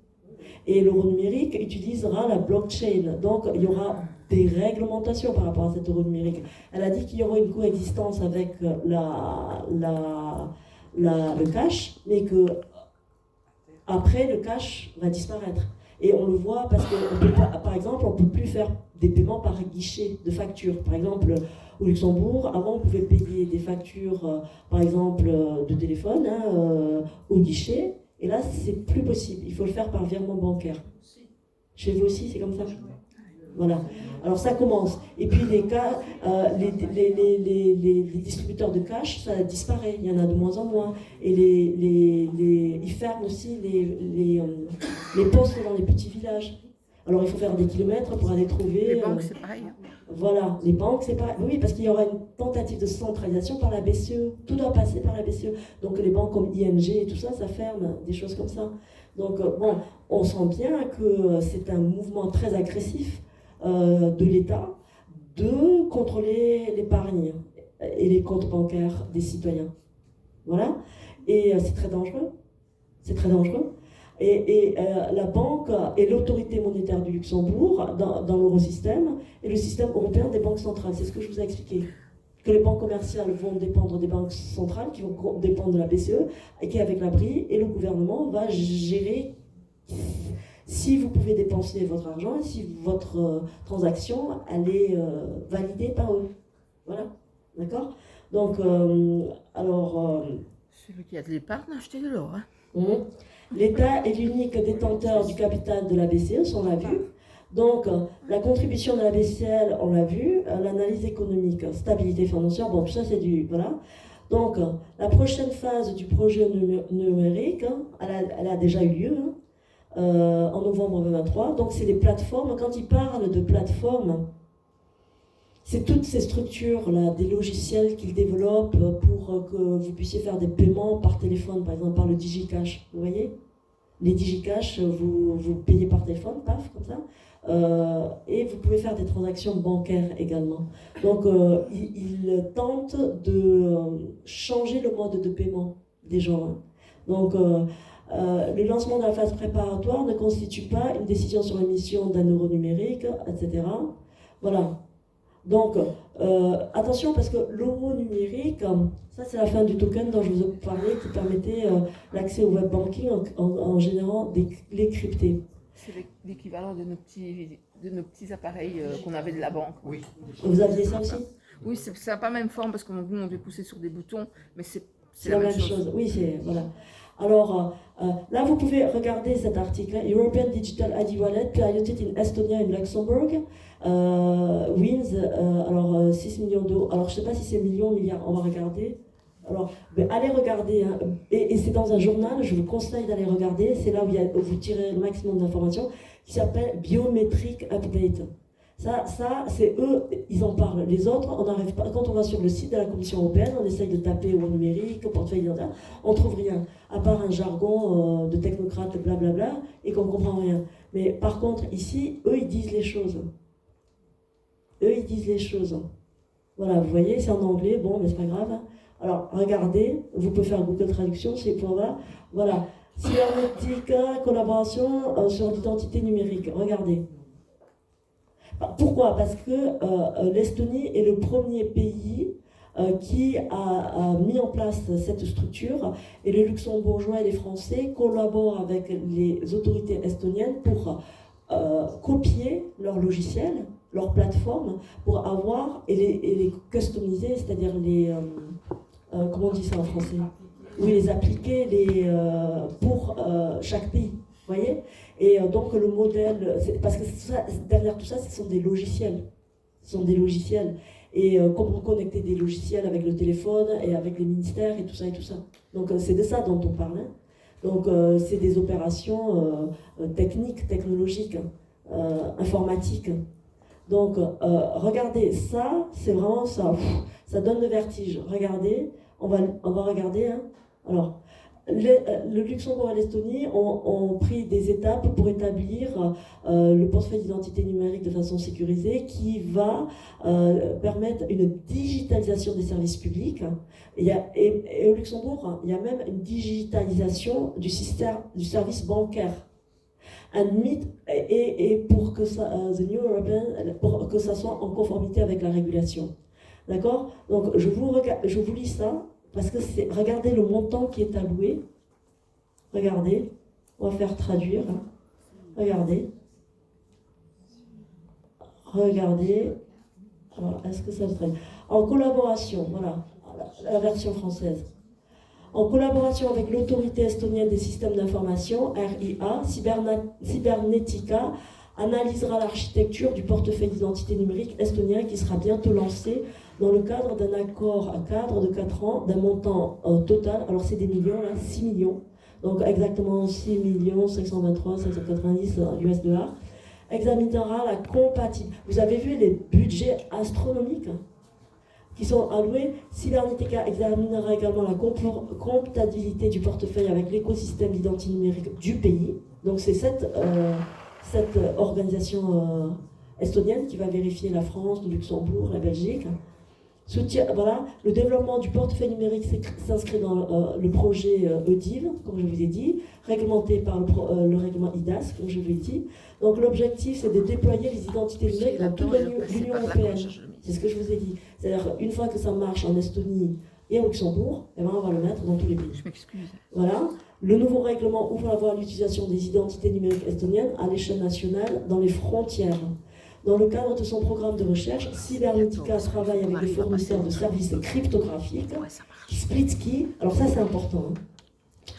Et l'euro numérique utilisera la blockchain. Donc, il y aura des réglementations par rapport à cet euro numérique. Elle a dit qu'il y aura une coexistence avec le cash, mais que après, le cash va disparaître. Et on le voit parce que, par exemple, on ne peut plus faire des paiements par guichet de factures. Par exemple, au Luxembourg, avant, on pouvait payer des factures, par exemple, de téléphone au guichet. Et là, c'est plus possible. Il faut le faire par virement bancaire. Chez vous aussi, c'est comme ça? Voilà. Alors ça commence. Et puis les distributeurs de cash, ça disparaît. Il y en a de moins en moins. Et ils ferment aussi les postes dans les petits villages. Alors il faut faire des kilomètres pour aller trouver. Les banques, c'est pareil. Voilà, les banques, c'est pareil. Oui, parce qu'il y aura une tentative de centralisation par la BCE. Tout doit passer par la BCE. Donc les banques comme ING et tout ça, ça ferme, des choses comme ça. Donc bon, on sent bien que c'est un mouvement très agressif de l'État de contrôler l'épargne et les comptes bancaires des citoyens. Voilà. Et c'est très dangereux. C'est très dangereux. Et la banque et l'autorité monétaire du Luxembourg dans l'eurosystème et le système européen des banques centrales. C'est ce que je vous ai expliqué. Que les banques commerciales vont dépendre des banques centrales, qui vont dépendre de la BCE, et qui avec l'abri, et le gouvernement va gérer si vous pouvez dépenser votre argent et si votre transaction elle est validée par eux. Voilà. D'accord? Donc, celui qui a de l'épargne, achetez de l'or. L'État est l'unique détenteur du capital de la BCE, ça on l'a vu. Donc, la contribution de la BCL, on l'a vu, l'analyse économique, stabilité financière, bon, tout ça c'est du... Voilà. Donc, la prochaine phase du projet numérique, elle a déjà eu lieu, en novembre 2023. Donc, c'est les plateformes. Quand ils parlent de plateformes, c'est toutes ces structures-là, des logiciels qu'ils développent pour que vous puissiez faire des paiements par téléphone, par exemple par le DigiCash. Vous voyez? Les DigiCash, vous payez par téléphone, paf, comme ça. Et vous pouvez faire des transactions bancaires également. Donc, ils tentent de changer le mode de paiement des gens. Donc, le lancement de la phase préparatoire ne constitue pas une décision sur l'émission d'un euro numérique, etc. Voilà. Donc, attention parce que l'euro numérique, ça c'est la fin du token dont je vous ai parlé qui permettait l'accès au web banking en générant des clés cryptées. C'est l'équivalent de nos petits appareils qu'on avait de la banque. Oui. Vous aviez ça aussi? Oui, ça n'a pas la même forme parce qu'on devait pousser sur des boutons, mais c'est la même chose. Oui, c'est... Voilà. Alors, là, vous pouvez regarder cet article, European Digital ID Wallet piloted in Estonia and Luxembourg, wins, 6 millions d'euros. Alors, je ne sais pas si c'est millions, milliards, on va regarder. Alors, allez regarder, hein. Et c'est dans un journal, je vous conseille d'aller regarder, c'est là où vous tirez le maximum d'informations, qui s'appelle Biometric Update. Ça, c'est eux, ils en parlent. Les autres, on n'arrive pas. Quand on va sur le site de la Commission européenne, on essaye de taper au numérique, au portefeuille identitaire, on ne trouve rien, à part un jargon de technocrate, blablabla, et qu'on ne comprend rien. Mais par contre, ici, eux, ils disent les choses. Eux, ils disent les choses. Voilà, vous voyez, c'est en anglais, bon, mais c'est pas grave. Alors, regardez, vous pouvez faire Google Traduction, c'est pour là. Voilà, cybernétique, collaboration sur l'identité numérique. Regardez. Pourquoi? Parce que l'Estonie est le premier pays qui a mis en place cette structure et les Luxembourgeois et les Français collaborent avec les autorités estoniennes pour copier leur logiciel, leur plateforme, pour avoir et les customiser, c'est-à-dire les... comment on dit ça en français? Oui, les appliquer pour chaque pays. Vous voyez? Et donc le modèle, parce que derrière tout ça, ce sont des logiciels. Ce sont des logiciels. Et comment connecter des logiciels avec le téléphone et avec les ministères et tout ça et tout ça. Donc c'est de ça dont on parle. Hein. Donc c'est des opérations techniques, technologiques, informatiques. Donc regardez, ça, c'est vraiment ça. Ça donne le vertige. Regardez, on va regarder. Hein. Alors, le Luxembourg et l'Estonie ont pris des étapes pour établir le portefeuille d'identité numérique de façon sécurisée qui va permettre une digitalisation des services publics. Et au Luxembourg, il y a même une digitalisation du service bancaire. and meet, et pour que ça, the New European, pour que ça soit en conformité avec la régulation. D'accord? Donc je vous lis ça, parce que c'est, regardez le montant qui est alloué. Regardez, on va faire traduire. Hein. Regardez. Regardez. Alors, est-ce que ça se traduit? En collaboration, voilà, la version française. En collaboration avec l'autorité estonienne des systèmes d'information, RIA, Cybernetica analysera l'architecture du portefeuille d'identité numérique estonien qui sera bientôt lancé dans le cadre d'un accord à cadre de 4 ans d'un montant total, alors c'est des millions, là, 6 millions, donc exactement 6 523 590 US$, examinera la compatibilité. Vous avez vu les budgets astronomiques qui sont alloués. Cybernetica examinera également la compatibilité du portefeuille avec l'écosystème d'identité numérique du pays. Donc c'est cette organisation estonienne qui va vérifier la France, le Luxembourg, la Belgique. Voilà, le développement du portefeuille numérique s'inscrit dans le projet EDIV, comme je vous ai dit, réglementé par le règlement IDAS, comme je vous ai dit. Donc l'objectif, c'est de déployer les identités numériques dans toute l'Union européenne. C'est ce que je vous ai dit. C'est-à-dire, une fois que ça marche en Estonie et au Luxembourg, eh ben, on va le mettre dans tous les pays. Je m'excuse. Voilà. Le nouveau règlement ouvre la voie à l'utilisation des identités numériques estoniennes à l'échelle nationale dans les frontières. Dans le cadre de son programme de recherche, Cybernetica travaille avec des fournisseurs de services cryptographiques, SplitKey. Alors ça, c'est important, hein,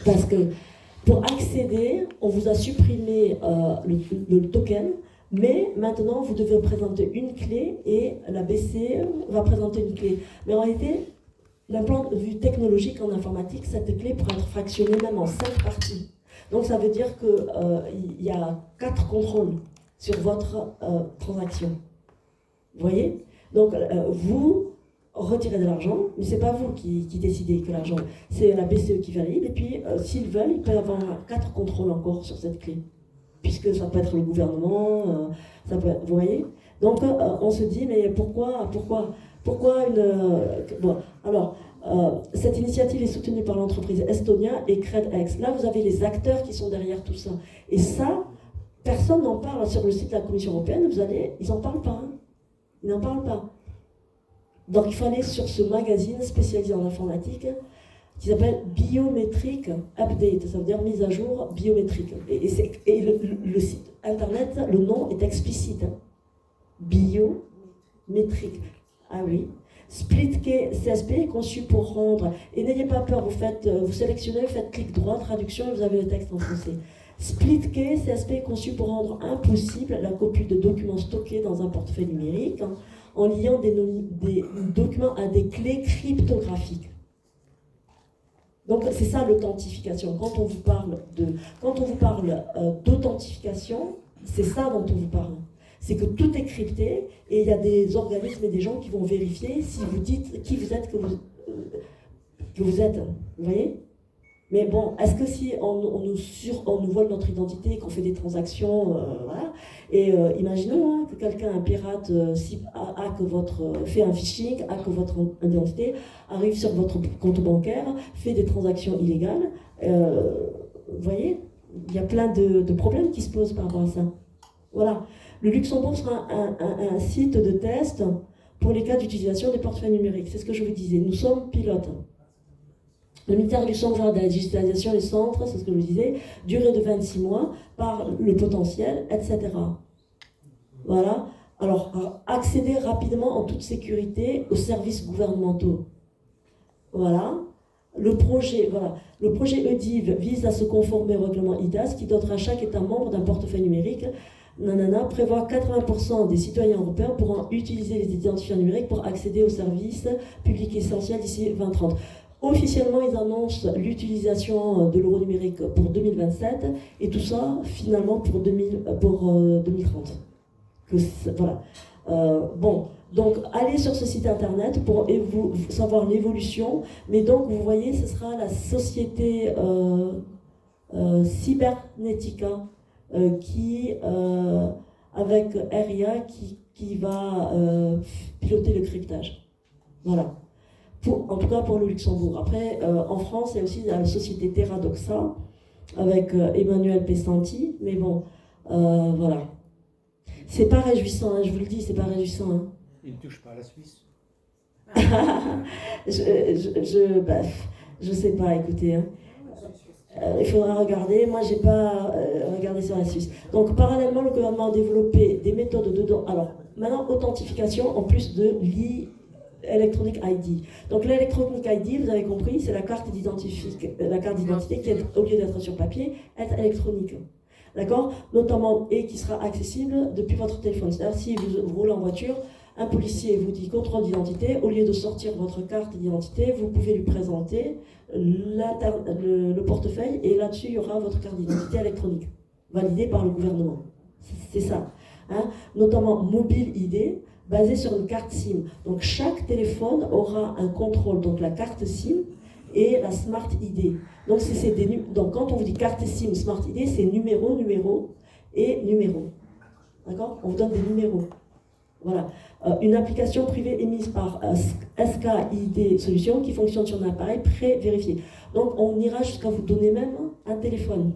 parce que pour accéder, on vous a supprimé le token, mais maintenant, vous devez présenter une clé et la BCE va présenter une clé. Mais en réalité, d'un point de vue technologique en informatique, cette clé pourrait être fractionnée même en 5 parties. Donc ça veut dire qu'il y a 4 contrôles sur votre transaction. Vous voyez? Donc vous retirez de l'argent, mais ce n'est pas vous qui décidez que l'argent, c'est la BCE qui valide, et puis s'ils veulent, ils peuvent avoir 4 contrôles encore sur cette clé. Puisque ça peut être le gouvernement, ça peut être, vous voyez? Donc on se dit, mais pourquoi une... bon, alors, cette initiative est soutenue par l'entreprise Estonia et CredX. Là, vous avez les acteurs qui sont derrière tout ça. Et ça, personne n'en parle sur le site de la Commission européenne, ils n'en parlent pas. Hein. Ils n'en parlent pas. Donc il faut aller sur ce magazine spécialisé en informatique qui s'appelle Biometric Update, ça veut dire mise à jour biométrique. Et le site internet, le nom est explicite. Hein. Biométrique. Ah oui. SplitKey CSP est conçu pour rendre, et n'ayez pas peur, vous sélectionnez, vous faites clic droit, traduction, et vous avez le texte en français. SplitKey CSP est conçu pour rendre impossible la copie de documents stockés dans un portefeuille numérique en liant des documents à des clés cryptographiques. Donc c'est ça l'authentification. Quand on vous parle d'authentification, c'est ça dont on vous parle. C'est que tout est crypté et il y a des organismes et des gens qui vont vérifier si vous dites qui vous êtes, que vous êtes. Vous voyez? Mais bon, est-ce que si on nous vole notre identité et qu'on fait des transactions, voilà, et imaginons hein, que quelqu'un, un pirate, fait un phishing, hack votre identité, arrive sur votre compte bancaire, fait des transactions illégales, vous voyez, il y a plein de problèmes qui se posent par rapport à ça. Voilà. Le Luxembourg sera un site de test pour les cas d'utilisation des portefeuilles numériques. C'est ce que je vous disais. Nous sommes pilotes. Le ministère luxembourgeois de la digitalisation, les centres, c'est ce que je vous disais, durée de 26 mois, par le potentiel, etc. Voilà. Alors, accéder rapidement en toute sécurité aux services gouvernementaux. Voilà. Le projet EDIV vise à se conformer au règlement IDAS qui dotera chaque État membre d'un portefeuille numérique. Prévoit 80% des citoyens européens pourront utiliser les identifiants numériques pour accéder aux services publics essentiels d'ici 2030. Officiellement, ils annoncent l'utilisation de l'euro numérique pour 2027 et tout ça finalement pour 2030. Voilà. Bon, donc allez sur ce site internet pour savoir l'évolution. Mais donc vous voyez, ce sera la société Cybernetica qui, avec RIA, qui va piloter le cryptage. Voilà. En tout cas pour le Luxembourg. Après, en France, il y a aussi la société Teradoxa avec Emmanuel Pessanti. Mais bon, Voilà. C'est pas réjouissant, hein, je vous le dis, c'est pas réjouissant. Hein. Il ne touche pas à la Suisse. Je sais pas, écoutez. Hein. Il faudra regarder. Moi, j'ai pas regardé sur la Suisse. Donc, parallèlement, le gouvernement a développé des méthodes de... Alors, maintenant, authentification en plus de l'Electronic ID. Donc, l'Electronic ID, vous avez compris, c'est la carte d'identité qui, au lieu d'être sur papier, est électronique. D'accord? Notamment, et qui sera accessible depuis votre téléphone. C'est-à-dire, si vous roulez en voiture, un policier vous dit contrôle d'identité, au lieu de sortir votre carte d'identité, vous pouvez lui présenter le portefeuille et là-dessus, il y aura votre carte d'identité électronique, validée par le gouvernement. C'est ça. Hein? Notamment Mobile ID, basé sur une carte SIM. Donc chaque téléphone aura un contrôle, donc la carte SIM et la Smart ID. Donc quand on vous dit carte SIM, Smart ID, c'est numéro et numéro. D'accord? On vous donne des numéros. Voilà. Une application privée émise par SKID Solutions qui fonctionne sur un appareil pré-vérifié. Donc on ira jusqu'à vous donner même un téléphone.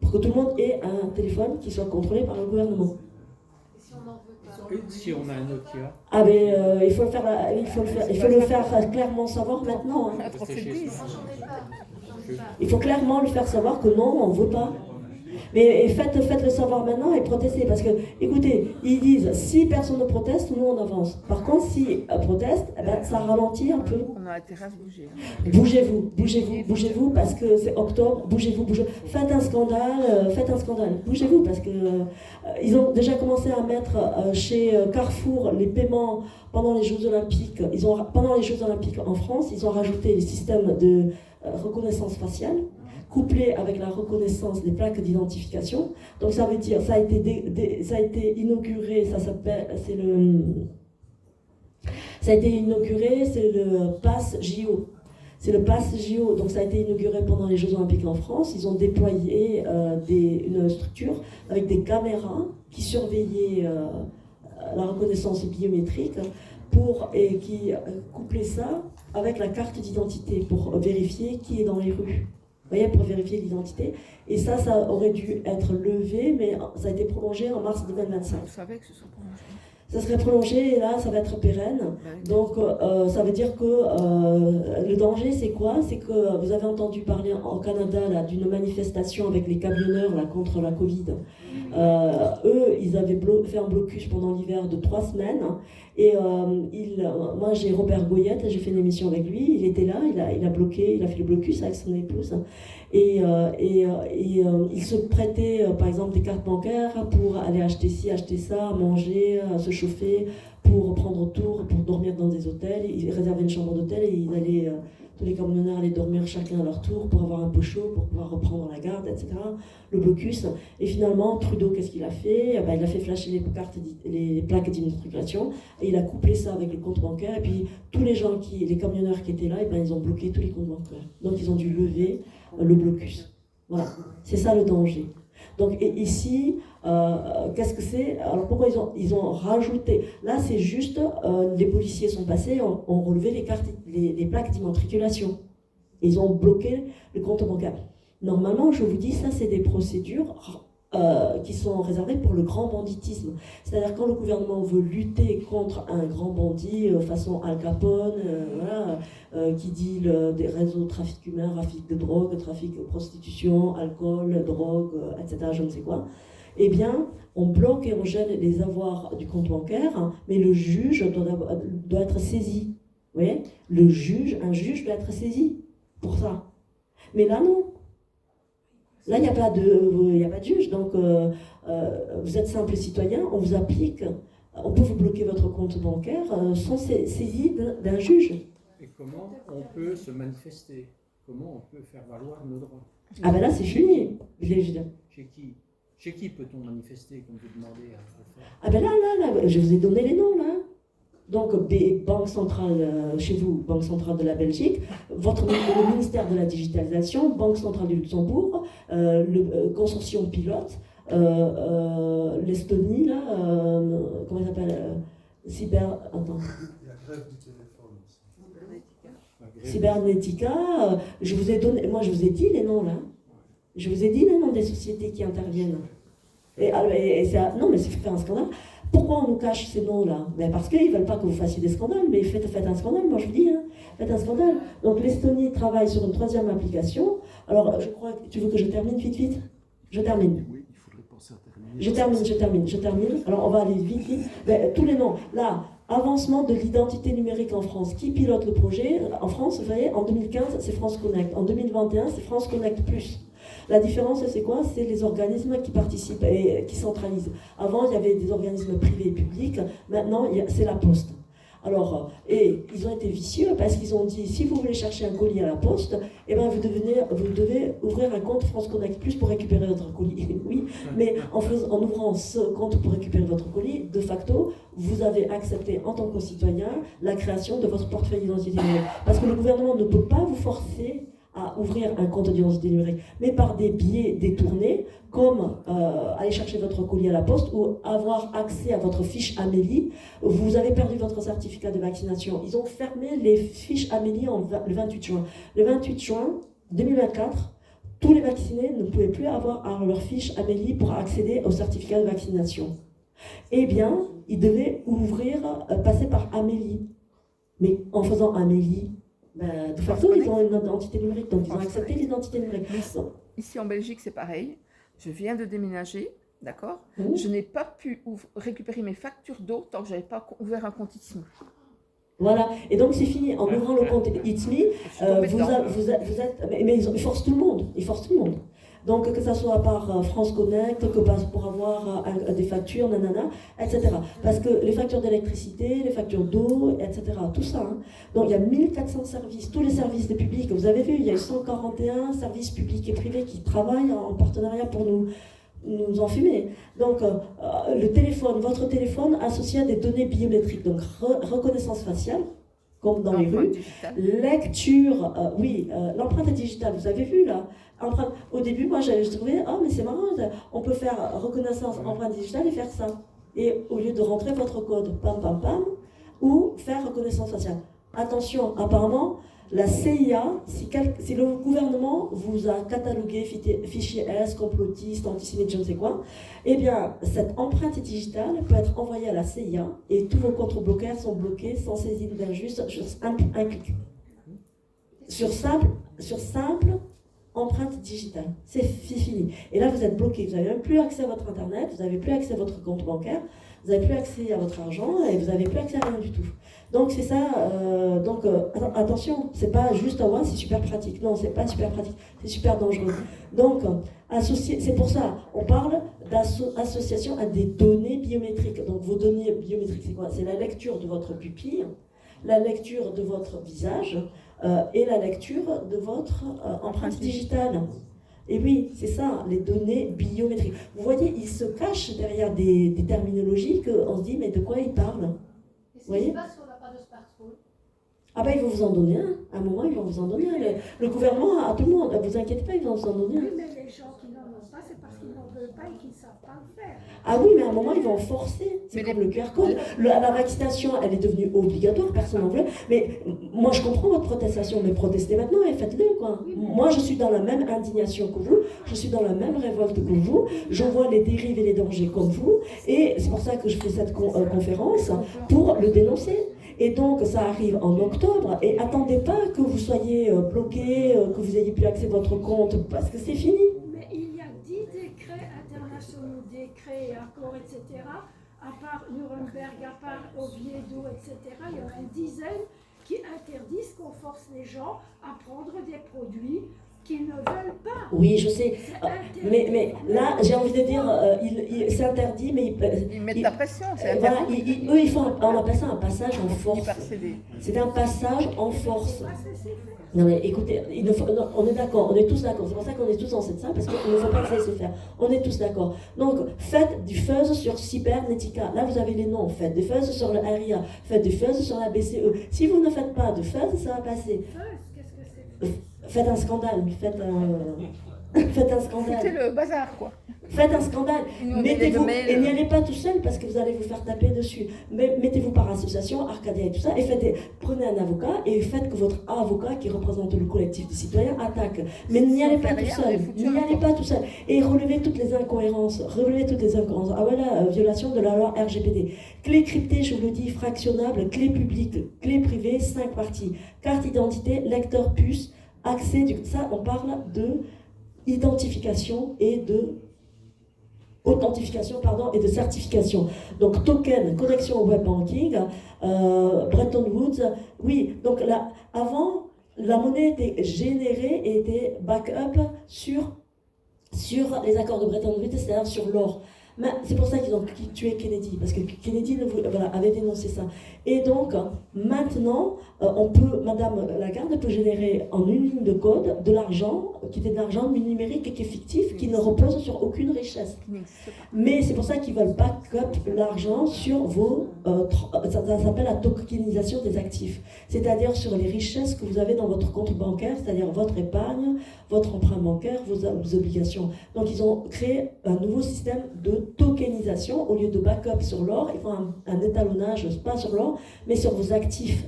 Pour que tout le monde ait un téléphone qui soit contrôlé par le gouvernement. Et si on en veut pas? Et si on a un Nokia, Ah ben il faut le faire clairement savoir maintenant. Hein. À 3710. Moi, j'en ai pas. Il faut clairement le faire savoir que non, on ne veut pas. Mais faites-le savoir maintenant et protestez. Parce que, écoutez, ils disent, si personne ne proteste, nous on avance. Par contre, si proteste, eh ben, ça ralentit un peu. On a intérêt à se bouger. Bougez-vous, parce que c'est octobre, bougez-vous. Faites un scandale, bougez-vous, parce que ils ont déjà commencé à mettre chez Carrefour les paiements pendant les Jeux Olympiques. Pendant les Jeux Olympiques en France, ils ont rajouté les systèmes de reconnaissance faciale, couplé avec la reconnaissance des plaques d'identification. Donc ça veut dire, ça a été inauguré, c'est le Pass JO. C'est le Pass JO, donc ça a été inauguré pendant les Jeux Olympiques en France. Ils ont déployé une structure avec des caméras qui surveillaient la reconnaissance biométrique et qui couplaient ça avec la carte d'identité pour vérifier qui est dans les rues. Vous voyez, pour vérifier l'identité. Et ça aurait dû être levé, mais ça a été prolongé en mars 2025. On savait que ce soit prolongé. Ça serait prolongé et là, ça va être pérenne. Donc, ça veut dire que le danger, c'est quoi? C'est que vous avez entendu parler en Canada d'une manifestation avec les camionneurs là, contre la Covid. Eux, ils avaient fait un blocus pendant l'hiver de 3 semaines. Et moi, j'ai Robert Goyette, j'ai fait une émission avec lui. Il était là, il a bloqué, il a fait le blocus avec son épouse. Et il se prêtait, par exemple, des cartes bancaires pour aller acheter ci, acheter ça, manger, se chauffer, pour prendre tour, pour dormir dans des hôtels. Ils réservaient une chambre d'hôtel et tous les camionneurs allaient dormir chacun à leur tour pour avoir un peu chaud, pour pouvoir reprendre la garde, etc. Le blocus. Et finalement, Trudeau, qu'est-ce qu'il a fait? Il a fait flasher les plaques d'immatriculation et il a couplé ça avec le compte bancaire. Et puis, tous les camionneurs qui étaient là, ils ont bloqué tous les comptes bancaires. Donc, ils ont dû lever le blocus. Voilà. C'est ça le danger. Donc ici, qu'est-ce que c'est? Alors pourquoi ils ont rajouté? Là, c'est juste, les policiers sont passés, ont relevé les plaques d'immatriculation. Ils ont bloqué le compte bancaire. Normalement, je vous dis, ça, c'est des procédures qui sont réservées pour le grand banditisme. C'est-à-dire quand le gouvernement veut lutter contre un grand bandit, façon Al Capone, qui dit des réseaux de trafic humain, trafic de drogue, trafic de prostitution, alcool, drogue, etc., je ne sais quoi, eh bien, on bloque et on gêne les avoirs du compte bancaire, mais le juge doit être saisi. Vous voyez? Un juge doit être saisi pour ça. Mais là, non. Là, il n'y a pas de juge, donc vous êtes simple citoyen, on vous applique, on peut vous bloquer votre compte bancaire sans saisie d'un juge. et comment on peut se manifester? Comment on peut faire valoir nos droits? Ah ben là, c'est fini. Chez qui peut-on manifester, comme vous demandez à le faire? Ah ben là, je vous ai donné les noms, là. Donc, Banque centrale, chez vous, Banque centrale de la Belgique, le ministère de la digitalisation, Banque centrale du Luxembourg, le consortium pilote, l'Estonie, là, comment il s'appelle Attends. La grève du téléphone aussi. Cybernetica, je vous ai dit les noms, là. Je vous ai dit les noms des sociétés qui interviennent. Non, mais c'est fait un scandale. Pourquoi on nous cache ces noms-là? Ben parce qu'ils ne veulent pas que vous fassiez des scandales, mais faites un scandale, moi je vous dis, hein. Faites un scandale. Donc l'Estonie travaille sur une 3e application. Alors, je crois que tu veux que je termine vite? Je termine. Oui, il faudrait penser à terminer. Je termine. Alors, on va aller vite. Ben, tous les noms. Là, avancement de l'identité numérique en France. Qui pilote le projet? En France, vous voyez, en 2015, c'est France Connect. En 2021, c'est France Connect Plus. La différence, c'est quoi? C'est les organismes qui participent et qui centralisent. Avant, il y avait des organismes privés et publics. Maintenant, c'est la Poste. Alors, et ils ont été vicieux parce qu'ils ont dit, si vous voulez chercher un colis à la Poste, eh ben vous devez ouvrir un compte France Connect Plus pour récupérer votre colis. Oui, mais en ouvrant ce compte pour récupérer votre colis, de facto, vous avez accepté en tant que citoyen la création de votre portefeuille d'identité numérique. Parce que le gouvernement ne peut pas vous forcer à ouvrir un compte d'identité numérique, mais par des biais détournés, comme aller chercher votre colis à la poste ou avoir accès à votre fiche Amélie. Vous avez perdu votre certificat de vaccination. Ils ont fermé les fiches Amélie le 28 juin. Le 28 juin 2024, tous les vaccinés ne pouvaient plus avoir leur fiche Amélie pour accéder au certificat de vaccination. Eh bien, ils devaient passer par Amélie. Mais en faisant Amélie, de facto, ils ont une identité numérique, donc ils ont accepté l'identité numérique. Ici en Belgique, c'est pareil. Je viens de déménager, d'accord? Je n'ai pas pu récupérer mes factures d'eau tant que je n'avais pas ouvert un compte It's Me. Voilà, et donc c'est fini. En ouvrant le compte It's Me, vous êtes. Mais ils forcent tout le monde. Donc que ça soit par France Connect, que pour avoir des factures, nanana, etc. Parce que les factures d'électricité, les factures d'eau, etc. Tout ça. Hein. Donc il y a 1400 services, tous les services des publics. Vous avez vu, il y a 141 services publics et privés qui travaillent en partenariat pour nous enfumer. Donc le téléphone, votre téléphone associé à des données biométriques, donc reconnaissance faciale, comme dans les rues, lecture, l'empreinte digitale, vous avez vu là. Au début, moi, je trouvais, mais c'est marrant, on peut faire reconnaissance empreinte digitale et faire ça. Et au lieu de rentrer votre code, pam, pam, pam, ou faire reconnaissance faciale. Attention, apparemment, la CIA, si le gouvernement vous a catalogué fichier S, complotiste, antisémite, je ne sais quoi, eh bien, cette empreinte digitale peut être envoyée à la CIA et tous vos comptes bancaires sont bloqués sans saisine d'injuste sur un clic. Sur simple empreinte digitale. C'est fini. Et là, vous êtes bloqué. Vous n'avez même plus accès à votre Internet, vous n'avez plus accès à votre compte bancaire, vous n'avez plus accès à votre argent et vous n'avez plus accès à rien du tout. Donc, c'est ça. Attention, c'est pas juste c'est super pratique. Non, c'est pas super pratique. C'est super dangereux. Donc, c'est pour ça, on parle d'association à des données biométriques. Donc, vos données biométriques, c'est quoi? C'est la lecture de votre pupille, la lecture de votre visage, et la lecture de votre empreinte digitale. Et oui, c'est ça, les données biométriques. Vous voyez, ils se cachent derrière des terminologies qu'on se dit, mais de quoi ils parlent? Qu'est-ce qui se passe si on n'a pas de smartphone? Ah ben ils vont vous en donner un. À un moment, ils vont vous en donner un. Le gouvernement, à tout le monde, ne vous inquiétez pas, ils vont vous en donner un. Oui, mais les gens qui n'en ont pas, c'est parce qu'ils n'en veulent pas et qu'ils ne savent pas le faire. Ah oui, mais à un moment, ils vont forcer. C'est comme le QR code. La vaccination, elle est devenue obligatoire, personne n'en veut. Mais moi, je comprends votre protestation, mais protestez maintenant et faites-le, quoi. Moi, je suis dans la même indignation que vous, je suis dans la même révolte que vous, je vois les dérives et les dangers comme vous, et c'est pour ça que je fais cette conférence, pour le dénoncer. Et donc, ça arrive en octobre, et attendez pas que vous soyez bloqué, que vous n'ayez plus accès à votre compte, parce que c'est fini. Mais il y a 10 décrets internationaux, décrets, accords, etc. À part Nuremberg, à part Oviedo, etc. Il y en a une dizaine qui interdisent qu'on force les gens à prendre des produits qu'ils ne veulent pas. Oui, je sais. Mais là, j'ai envie de dire, c'est interdit, mais ils mettent la pression. Voilà, eux, on appelle ça un passage en force. C'est un passage en force. Non mais écoutez, on est d'accord, on est tous d'accord. C'est pour ça qu'on est tous dans cette salle, parce qu'il ne faut pas que ça se faire. On est tous d'accord. Donc, faites du fuzz sur Cybernetica. Là, vous avez les noms. Faites du fuzz sur le RIA. Faites du fuzz sur la BCE. Si vous ne faites pas de fuzz, ça va passer. Qu'est-ce que c'est? Faites un scandale. Faites un scandale. C'était le bazar, quoi. Faites un scandale. Mettez-vous, et n'y allez pas tout seul parce que vous allez vous faire taper dessus. Mais mettez-vous par association, Arcadia et tout ça, et prenez un avocat et faites que votre avocat qui représente le collectif des citoyens attaque. Mais n'y allez pas tout seul. N'y allez pas tout seul. Et relevez toutes les incohérences. Ah voilà, violation de la loi RGPD. Clé cryptée, je vous le dis, fractionnable, clé publique, clé privée, 5 parties. Carte d'identité, lecteur puce, accès. Ça, on parle de identification et de authentification et de certification. Donc token, connexion au web banking, Bretton Woods, oui, donc là, avant, la monnaie était générée et était backup sur les accords de Bretton Woods, c'est-à-dire sur l'or. Mais c'est pour ça qu'ils ont tué Kennedy, parce que Kennedy avait dénoncé ça. Et donc, maintenant, Madame Lagarde peut générer en une ligne de code de l'argent, qui était de l'argent numérique et qui est fictif, qui ne repose sur aucune richesse. Mais c'est pour ça qu'ils veulent backup l'argent sur vos... ça s'appelle la tokenisation des actifs. C'est-à-dire sur les richesses que vous avez dans votre compte bancaire, c'est-à-dire votre épargne, votre emprunt bancaire, vos obligations. Donc, ils ont créé un nouveau système de tokenisation. Au lieu de backup sur l'or, ils font un étalonnage, pas sur l'or, mais sur vos actifs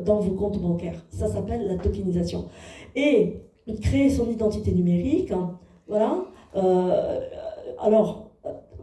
dans vos comptes bancaires. Ça s'appelle la tokenisation. Et créer son identité numérique, hein, voilà.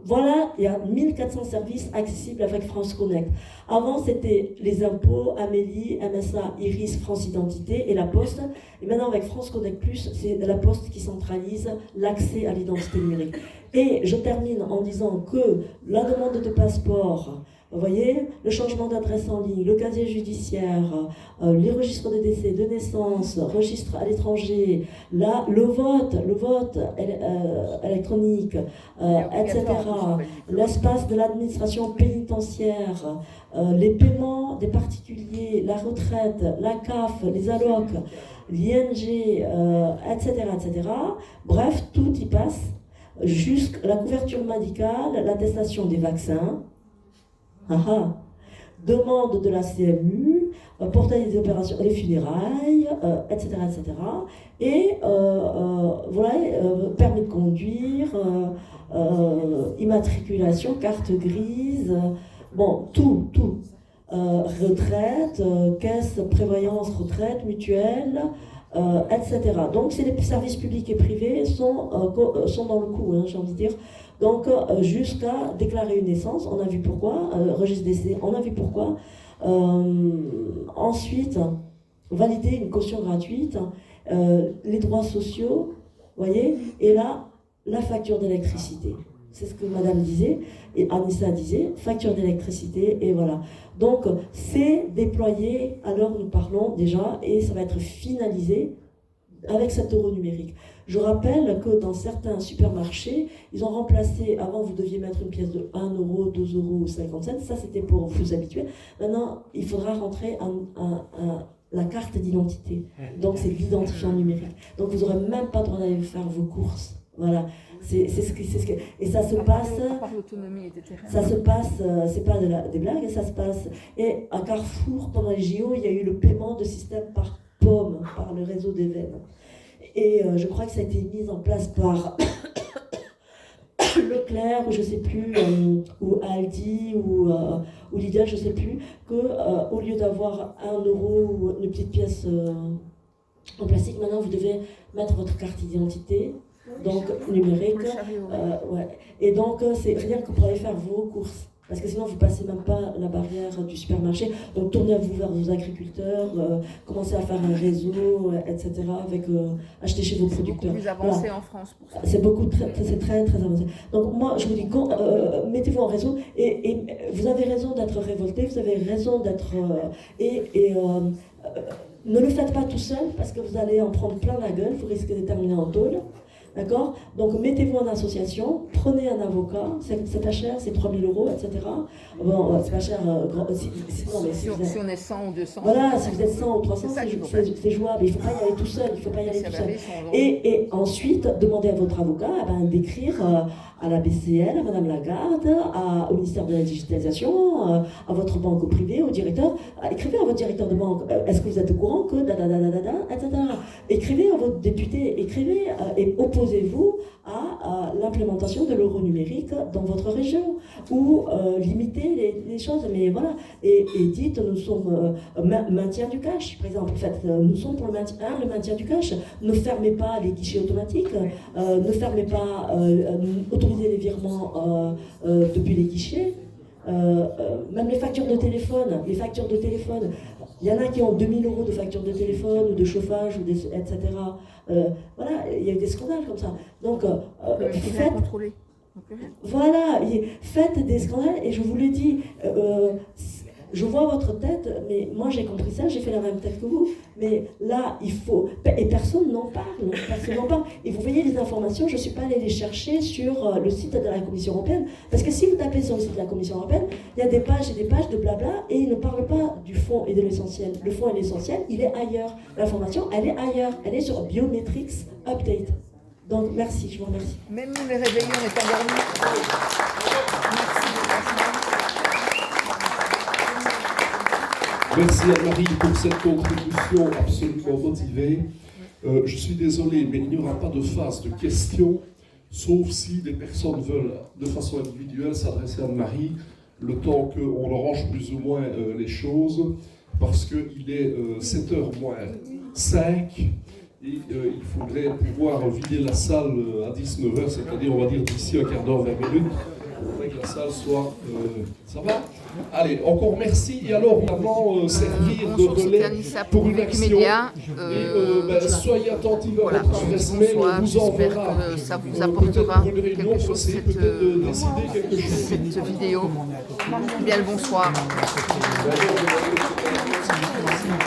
Voilà, il y a 1400 services accessibles avec France Connect. Avant, c'était les impôts, Amélie, MSA, Iris, France Identité et la Poste. Et maintenant, avec France Connect Plus, c'est la Poste qui centralise l'accès à l'identité numérique. Et je termine en disant que la demande de passeport, vous voyez, le changement d'adresse en ligne, le casier judiciaire, les registres de décès, de naissance, registres à l'étranger, le vote électronique, etc., l'espace de l'administration pénitentiaire, les paiements des particuliers, la retraite, la CAF, les allocs, l'ING, etc., etc. Bref, tout y passe, jusqu'à la couverture médicale, l'attestation des vaccins, demande de la CMU, portail des opérations, les funérailles, etc., etc. Et voilà, permis de conduire, immatriculation, carte grise, bon, tout. Retraite, caisse, prévoyance, retraite, mutuelle, etc. Donc, c'est les services publics et privés sont dans le coup, hein, j'ai envie de dire. Donc, jusqu'à déclarer une naissance, on a vu pourquoi, registre décès, on a vu pourquoi. Ensuite, valider une caution gratuite, les droits sociaux, voyez, et là, la facture d'électricité. C'est ce que Madame disait, et Anissa disait, facture d'électricité, et voilà. Donc, c'est déployé, alors nous parlons déjà, et ça va être finalisé avec cet euro numérique. Je rappelle que dans certains supermarchés, ils ont remplacé, avant vous deviez mettre une pièce de 1 euro, 2 euros, 50 cents, ça c'était pour vous habituer. Maintenant, il faudra rentrer la carte d'identité. Donc c'est l'identifiant numérique. Donc vous n'aurez même pas le droit d'aller faire vos courses. Voilà. C'est ce que et ça se passe. Ça se passe, c'est pas des blagues, ça se passe. Et à Carrefour, pendant les JO, il y a eu le paiement de système par pomme, par le réseau d'Even. Et je crois que ça a été mis en place par Leclerc, ou je sais plus, ou Aldi, ou Lidl, je sais plus, que au lieu d'avoir 1 euro ou une petite pièce en plastique, maintenant vous devez mettre votre carte d'identité, donc numérique. Ouais. Et donc c'est rien que pour aller faire vos courses. Parce que sinon, vous ne passez même pas la barrière du supermarché. Donc, tournez-vous vers vos agriculteurs, commencez à faire un réseau, etc. Avec acheter chez vos producteurs. C'est beaucoup plus avancé en France pour ça. C'est très, très avancé. Donc, moi, je vous dis, mettez-vous en réseau. Et vous avez raison d'être révolté, vous avez raison d'être... ne le faites pas tout seul, parce que vous allez en prendre plein la gueule, vous risquez de terminer en tôle. D'accord? Donc mettez-vous en association, prenez un avocat, c'est pas cher, c'est 3 000 euros, etc. Bon, c'est pas cher. Si on est 100 ou 200. Voilà, si vous êtes 100 ou 300, c'est jouable. Il ne faut pas y aller tout seul. Et ensuite, demandez à votre avocat d'écrire à la BCL, à Madame Lagarde, au ministère de la Digitalisation, à votre banque privée, au directeur. Écrivez à votre directeur de banque, est-ce que vous êtes au courant que etc. Écrivez à votre député, écrivez et opposez opposez-vous à l'implémentation de l'euro numérique dans votre région ou limiter les choses. Mais voilà, et dites, nous sommes maintien du cash, par exemple. En fait, nous sommes pour le maintien du cash. Ne fermez pas les guichets automatiques, ne fermez pas, autorisez les virements depuis les guichets. Même les factures de téléphone, il y en a qui ont 2000 € de factures de téléphone ou de chauffage, etc. Voilà, il y a eu des scandales comme ça. Donc, faites, contrôler. voilà, faites des scandales, et je vous le dis, je vois votre tête, mais moi j'ai compris ça, j'ai fait la même tête que vous, mais là il faut, et personne n'en parle, et vous voyez les informations, je ne suis pas allée les chercher sur le site de la Commission européenne, parce que si vous tapez sur le site de la Commission européenne, il y a des pages et des pages de blabla, et ils ne parlent pas du fond et de l'essentiel. Le fond et l'essentiel, il est ailleurs, l'information, elle est ailleurs, elle est sur Biometrics Update. Donc merci, je vous remercie. Même nous les réveillons, on est endormis. Merci Anne-Marie pour cette contribution absolument motivée. Je suis désolé, mais il n'y aura pas de phase de questions, sauf si des personnes veulent de façon individuelle s'adresser à Anne-Marie, le temps qu'on arrange plus ou moins les choses, parce qu'il est 7h moins 5, et il faudrait pouvoir vider la salle à 19h, c'est-à-dire on va dire d'ici un quart d'heure, 20 minutes. Il faudrait que la salle soit... ça va? Allez, encore merci. Et alors, maintenant, servir de relais pour une action. Soyez attentifs à votre adresse mail, on vous enverra. Ça vous apportera quelque chose, c'est peut-être de décider quelque chose. Cette vidéo. Bien le bonsoir.